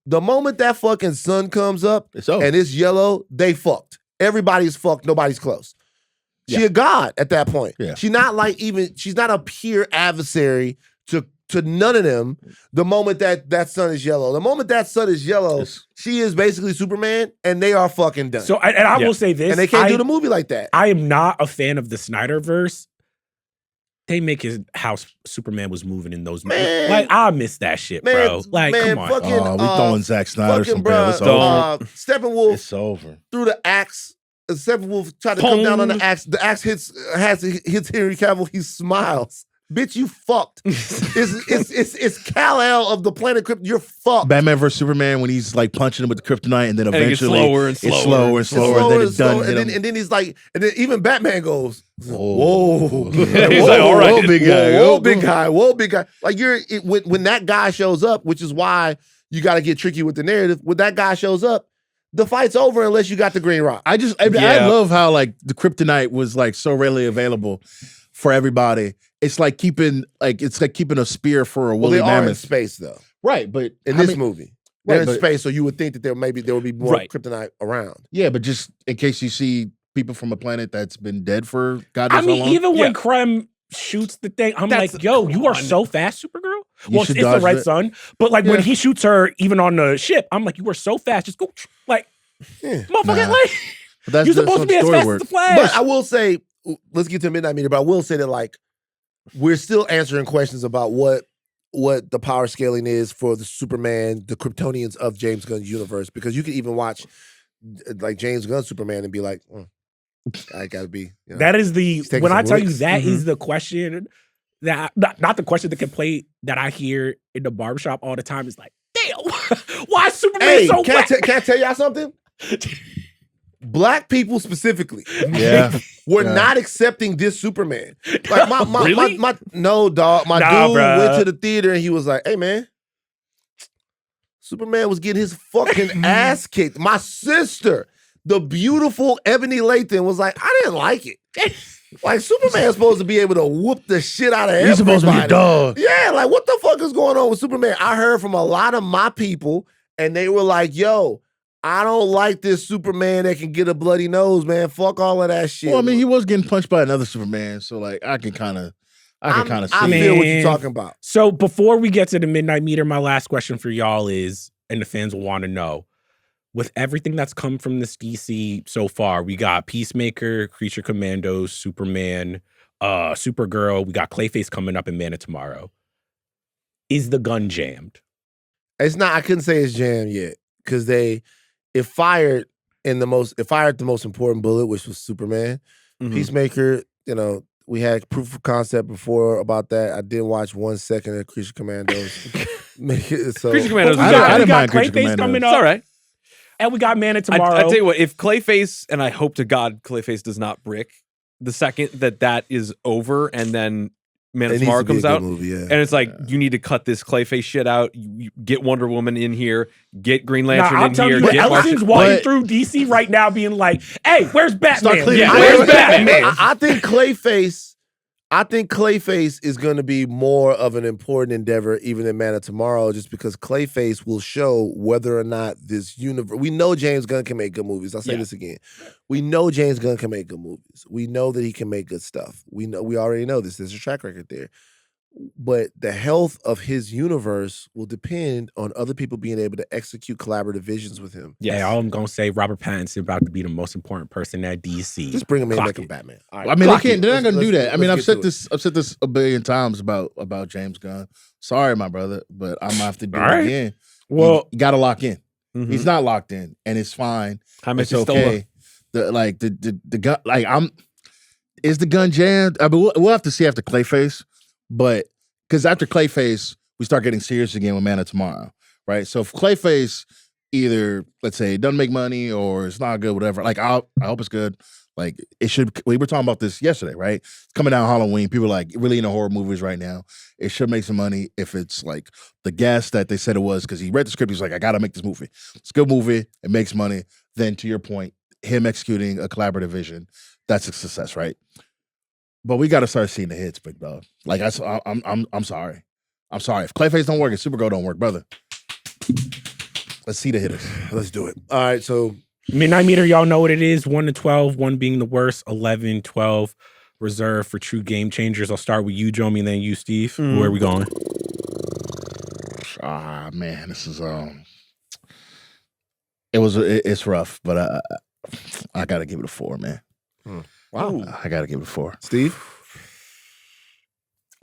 The moment that fucking sun comes up and it's yellow, they fucked. Everybody's fucked. Nobody's close. She a god at that point. Yeah. She's not a peer adversary to none of them the moment that sun is yellow. The moment that sun is yellow, she is basically Superman, and they are fucking done. So, and I will say this. And they can't do the movie like that. I am not a fan of the Snyderverse. They make how Superman was moving in those movies. Like, I miss that shit, bro. Like, come on. We throwing Zack Snyder some bro, it's over. Steppenwolf it's over. Through the axe. Steppenwolf tried to come down on the axe. The axe hits Henry Cavill. He smiles. Bitch, you fucked. It's Kal-El of the planet Krypton. You're fucked. Batman vs Superman when he's like punching him with the kryptonite, and then eventually it's slower and then it's done. And then he's like, and then even Batman goes, whoa. He's like, all right, whoa, big guy, whoa, big guy. Like when that guy shows up, which is why you got to get tricky with the narrative. When that guy shows up, the fight's over unless you got the green rock. I love how like the kryptonite was like so readily available for everybody. It's like keeping a spear for a woolly mammoth. They are in space though, right? But in this movie, they're in space, so you would think that there would be more kryptonite around. Yeah, but just in case you see people from a planet that's been dead for God knows how long. Even when Krem shoots the thing, I'm like, yo, you are so fast, Supergirl. Well, it's the Red Sun, but like when he shoots her, even on the ship, I'm like, you are so fast. Just go, like, motherfucker, like, you're supposed to be as fast as the Flash. But I will say, let's get to Midnight Meter. But I will say that like we're still answering questions about what the power scaling is for the Superman, the Kryptonians of James Gunn's universe, because you can even watch like James Gunn's Superman and be like, I gotta be. You know, that is when I tell you that is the question that not the question, the complaint that I hear in the barbershop all the time is like, damn, why is Superman so whack? Can I tell y'all something? Black people specifically Yeah. were Yeah. not accepting this Superman. Like Really? no dog. My Nah, dude bruh. went to the theater and he was like, "Hey man, Superman was getting his fucking ass kicked." My sister, the beautiful Ebony Lathan, was like, "I didn't like it." Like Superman's supposed to be able to whoop the shit out of everybody. He's supposed to be a dog. Yeah, like what the fuck is going on with Superman? I heard from a lot of my people, and they were like, "Yo, I don't like this Superman that can get a bloody nose, man. Fuck all of that shit." Well, I mean, he was getting punched by another Superman, so like I can kind of see. I feel what you're Man. talking about. So before we get to the Midnight Meter, my last question for y'all is, and the fans will want to know, with everything that's come from this DC so far, we got Peacemaker, Creature Commandos, Superman, Supergirl. We got Clayface coming up in Man of Tomorrow. Is the gun jammed? It's not. I couldn't say it's jammed yet because it fired the most important bullet, which was Superman. Mhm. Peacemaker, we had proof of concept before about that. I didn't watch 1 second of Creature Commandos. So Creature Commandos. I I didn't got mind Creature Clayface Commandos. coming It's up, all right. and we got Man of I Tomorrow. tell you what, if Clayface, and I hope to God Clayface does not brick, the second that is over and then Man of it needs Tomorrow to be a comes good out, movie, yeah. and it's like, you need to cut this Clayface shit out. You get Wonder Woman in here, get Green Lantern I'm in telling here, you, get Ellison's Martian. walking But- through DC right now being like, hey, where's Batman? cleaning up. Where's Where's Batman? I think Clayface is going to be more of an important endeavor even in Man of Tomorrow, just because Clayface will show whether or not this universe. We know James Gunn can make good movies. I'll say this again. We know James Gunn can make good movies. We know that he can make good stuff. We already know this. There's a track record there. But the health of his universe will depend on other people being able to execute collaborative visions with him. Yeah, all I'm gonna say, Robert Pattinson about to be the most important person at DC. Just bring him in and Clock make him it. Batman. All right, I mean, clock they're it. not going to do Let's- that. I mean, I've let's said get to it. this a billion times about James Gunn. Sorry, my brother, but I'm gonna have to do All it right. again. Well, you got to lock in. Mhm. He's not locked in, and it's fine. Jaime It's Pistola. okay. The gun, is the gun jammed? I mean, we'll have to see after Clayface, but because after Clayface, we start getting serious again with Man of Tomorrow, right? So if Clayface either, let's say, it doesn't make money or it's not good, whatever, I hope it's good. Like it should. We were talking about this yesterday, right? It's coming down Halloween. People are like really into horror movies right now. It should make some money if it's like The Guest that they said it was, because he read the script. He's like, I got to make this movie. It's a good movie. It makes money. Then to your point, him executing a collaborative vision, that's a success, right? But we got to start seeing the hits, big dog. Like I'm sorry. I'm sorry. If Clayface don't work and Supergirl don't work, brother, let's see the hitters. Let's do it. All right, so Midnight Meter, y'all know what it is. 1 to 12, 1 being the worst, 11, 12 reserved for true game changers. I'll start with you, Jomi, and then you, Steve. Where are we going? Ah, man, this is it's rough, but I got to give it a 4, man. wow. I got to give it a 4. Steve,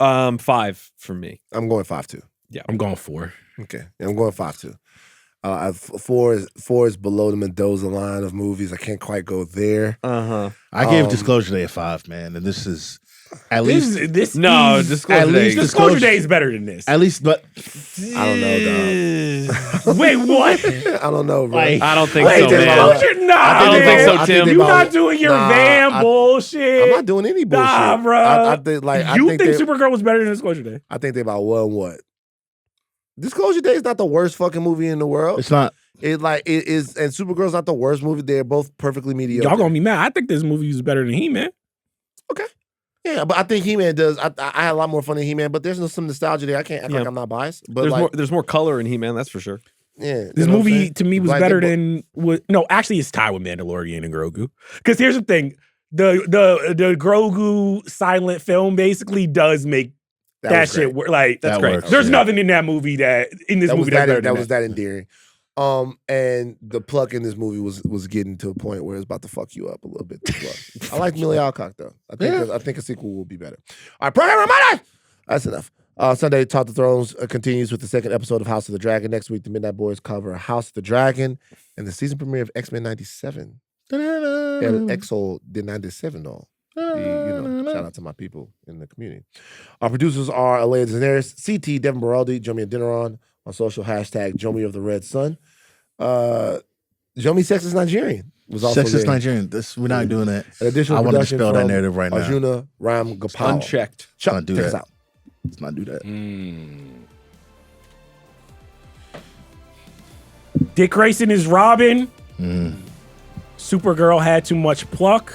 5 for me. I'm going 5-2. I'm going 4. Okay, I'm going 5-2. 4 is below the Mendoza line of movies. I can't quite go there. I gave Disclosure Day a 5, man, and this is at least No, is- Disclosure at least Day. Disclosure Day is better than this. at least, but I don't know, dog. Wait, what? I don't know, bro. Like- I don't think Wait, so, man. Disclosure? Nah, I don't man. think so, I think Tim. they You're about- not doing your Nah, van bullshit. I'm not doing any bullshit. Nah, bro. I think you think they, Supergirl was better than Disclosure Day? I think they about what? Disclosure Day is not the worst fucking movie in the world. it's not. It is, and Supergirl's not the worst movie. They're both perfectly mediocre. Y'all gonna be mad. I think this movie is better than He-Man. Yeah, but I think He-Man does. I had a lot more fun in He-Man, but there's some nostalgia there. I can't act Yeah. like I'm not biased. But There's more color in He-Man, that's for sure. yeah, This movie to me was Like, better they than no, actually it's tied with Mandalorian and Grogu. Because here's the thing. The Grogu silent film basically does make that was shit great. work. Like That great. works. there's Yeah. nothing in that movie that That was that's better that than was that endearing. And the pluck in this movie was getting to a point where it's about to fuck you up a little bit. The pluck. I like Millie Alcock though. I think a sequel will be better. All right, program reminder. That's enough. Sunday, Talk the Thrones continues with the second episode of House of the Dragon. Next week, the Midnight Boys cover House of the Dragon and the season premiere of X-Men 97. El Exo de 97, though. Shout out to my people in the community. Our producers are Aleya Zenieris, CT, Devon Baroldi, Jomi Adeniran, on social #Jomi of the Red Sun. Jomi Sexist Nigerian was also Sexist there. Nigerian. We're not doing that. An additional I want to production dispel that from narrative right now. Arjuna Ramgopowell. Unchecked. Chuck, Let's not do take us that. out. Let's not do that. Dick Grayson is Robin. Supergirl had too much pluck.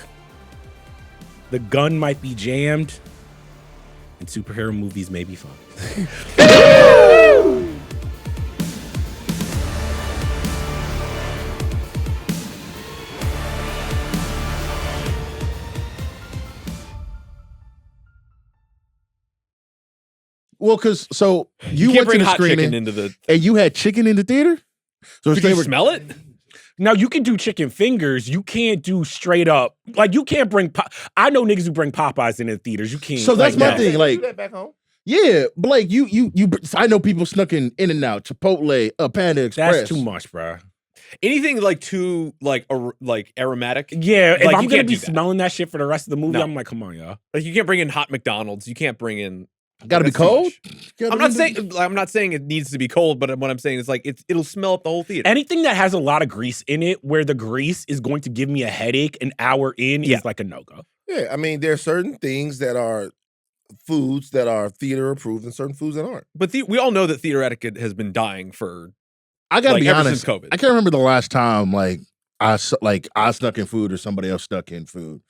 The gun might be jammed. And superhero movies may be fun. Well, because so you can't went to bring the hot chicken screening into the. and you had chicken in the theater. So Could you smell it? Now, you can do chicken fingers. You can't do straight up. Like, you can't bring... I know niggas who bring Popeyes in the theaters. You can't... So that's like, my no. thing. Do Like, that back home. yeah, Blake, you. I know people snuck in and out, Chipotle, Panda Express. That's too much, bro. Anything like too like aromatic. Yeah, if Like, I'm you gonna can't be do that. smelling that shit for the rest of the movie, No. I'm like, come on, y'all. Like you can't bring in hot McDonald's. You can't bring in. Got to be That's too cold. much. I'm not saying it needs to be cold, but what I'm saying is like it'll smell up the whole theater. Anything that has a lot of grease in it, where the grease is going to give me a headache an hour in, is like a no-go. Yeah, I mean, there are certain things that are foods that are theater approved and certain foods that aren't. But we all know that theater etiquette has been dying for. I gotta like, be ever honest. since COVID. I can't remember the last time I snuck in food or somebody else snuck in food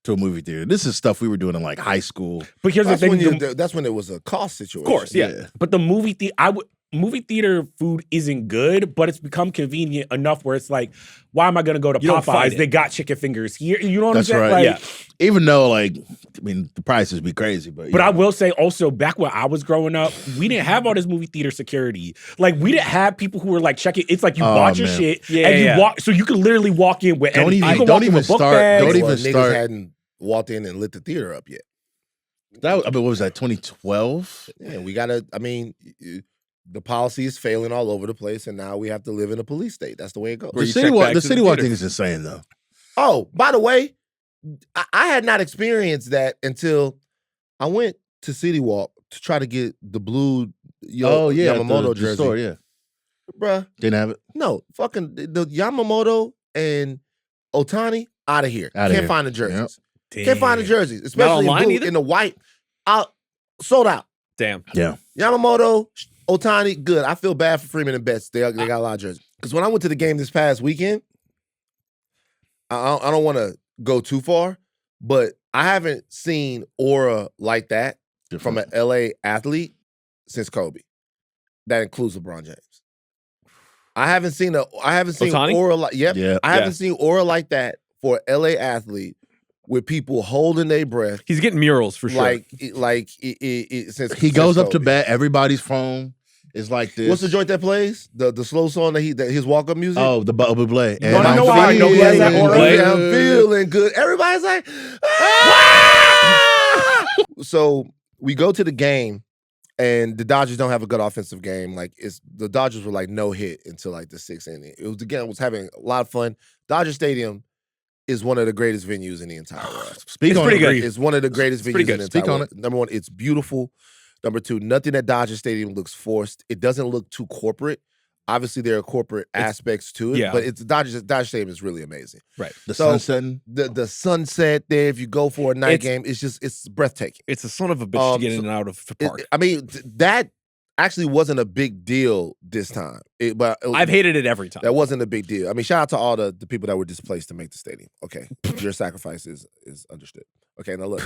to a movie theater. This is stuff we were doing in like high school. But here's the That's thing. that's when it was a cost situation. Of course, yeah. But the movie theater food isn't good, but it's become convenient enough where it's like, why am I gonna go to You don't fight Popeyes? it. They got chicken fingers here. You know what That's I'm saying? right. Like, Yeah. Even though, like, I mean, the prices be crazy, but But I will say also, back when I was growing up, we didn't have all this movie theater security. Like, we didn't have people who were like checking. It's like you bought your man. shit Yeah, and you yeah. walk, so you could literally walk in with. Don't anything. even- You can don't walk in even with book start- bags. don't even Well, niggas start- hadn't walked in and lit the theater up yet. what was that? 2012. Yeah, we gotta. I mean, the policy is failing all over the place, and now we have to live in a police state. That's the way it goes. Where The you check city walk. bags The to the city walk theater. thing is insane, though. Oh, by the way, I had not experienced that until I went to City Walk to try to get the blue Yamamoto the jersey. store, yeah, Bruh, didn't have it. no, fucking the Yamamoto and Otani out of here. Outta Can't here. find the jerseys. Damn. Can't find the jerseys, especially online in blue, either? in the white. Out, sold out. Damn. Yeah, Yamamoto, Otani, good. I feel bad for Freeman and Betts. They got a lot of jerseys. Because when I went to the game this past weekend, I don't want to go too far, but I haven't seen aura like that from an LA athlete since Kobe. That includes LeBron James. I haven't seen Ohtani? aura like Yeah. I haven't seen aura like that for an LA athlete with people holding their breath. He's getting murals for sure. Since he goes up to Kobe. bat. Everybody's phone is like this. What's the joint that plays? The slow song that his walk up music. Oh, the Bubble Blay. You wanna know how I know he has that aura? I'm feeling good. Everybody's like, "Ah!" So we go to the game, and the Dodgers don't have a good offensive game. Like the Dodgers were like no hit until like the 6th inning. It was having a lot of fun. Dodger Stadium is one of the greatest venues in the entire world. Speak on pretty it. good. It's one of the greatest venues pretty in good. the Speak entire on world. Number one, it's beautiful. Number two, nothing at Dodger Stadium looks forced. It doesn't look too corporate. Obviously, there are corporate aspects to it, yeah. but Dodger Stadium is really amazing. right. The So- sun setting. The sunset there, if you go for a night game, it's breathtaking. It's a son of a bitch to get so in and out of the park. I mean, that actually wasn't a big deal this time. I've hated it every time. that wasn't a big deal. I mean, shout out to all the people that were displaced to make the stadium. Okay, your sacrifice is understood. Okay, now look.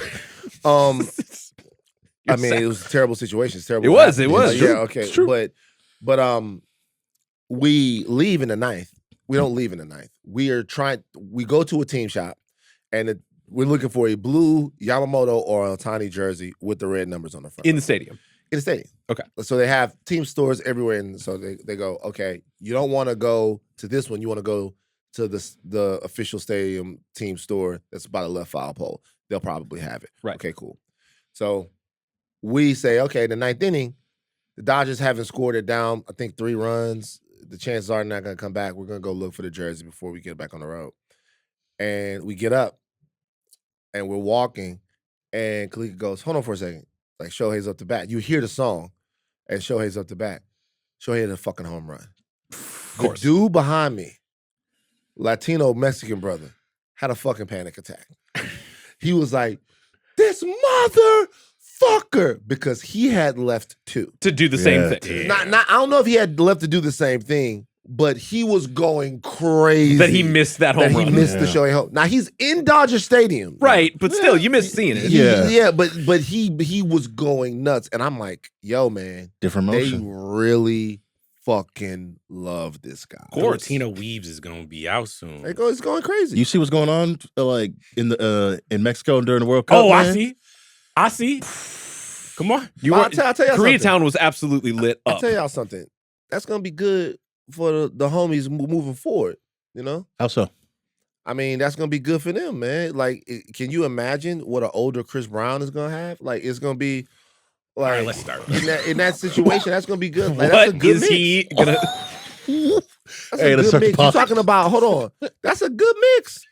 I mean, it was a terrible situation. It's terrible. It what was, happened. it was. Yeah, True. okay. It's true. But we leave in the 9th. We don't leave in the 9th. We go to a team shop, and we're looking for a blue Yamamoto or Ohtani jersey with the red numbers on the front. in the stadium. In the stadium. Okay. So they have team stores everywhere, and so they go, okay, you don't want to go to this one. You want to go to the official stadium team store that's by the left foul pole. They'll probably have it. Right. Okay, cool. So we say, okay, the 9th inning, the Dodgers haven't scored it down, I think 3 runs. The chances are they're not going to come back. We're going to go look for the jersey before we get back on the road. And we get up, and we're walking, and Kalika goes, hold on for a second. Like, Shohei's up to bat. You hear the song, and Shohei's up to bat. Shohei hit a fucking home run. Of course. The dude behind me Latino Mexican brother had a fucking panic attack. He was like, "This motherfucker," because he had left too. To do the same thing. Not. I don't know if he had left to do the same thing, but he was going crazy That he missed that home run. He missed the Shohei home. Now he's in Dodger Stadium, Right, but still, you miss seeing it. But he was going nuts, and I'm like, yo, man, Different they motion. really fucking love this guy. The Latino Weaves is gonna be out soon. It's going crazy. You see what's going on like in Mexico during the World Cup? Oh, man? I see. Come on. I'll tell y'all something. Koreatown was absolutely lit up. I'll tell y'all something. That's gonna be good for the homies moving forward. You know, How so? I mean, that's gonna be good for them, man. Like, can you imagine what an older Chris Brown is gonna have? Like, it's gonna be like, All right, let's start. in that situation. That's gonna be good. Like, that's a What good is mix. he gonna? That's Hey, a let's good start the mix. You're pod. talking about. Hold on. That's a good mix.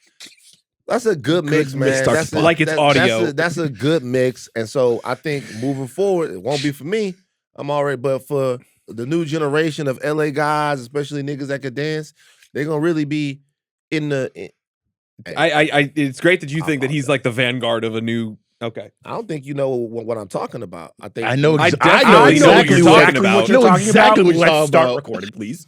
That's a good mix, man. mix. Start That's the pod. Like it's audio. That's a good mix, and so I think moving forward, it won't be for me. I'm already, but for the new generation of LA guys, especially niggas that could dance, they're gonna really be in the. I it's great that you think that he's like the vanguard of a new. Okay, I don't think you know what I'm talking about. I think I know. I I definitely know know what exactly you're what talking about. I know exactly what you're Let's talking start about. recording, please.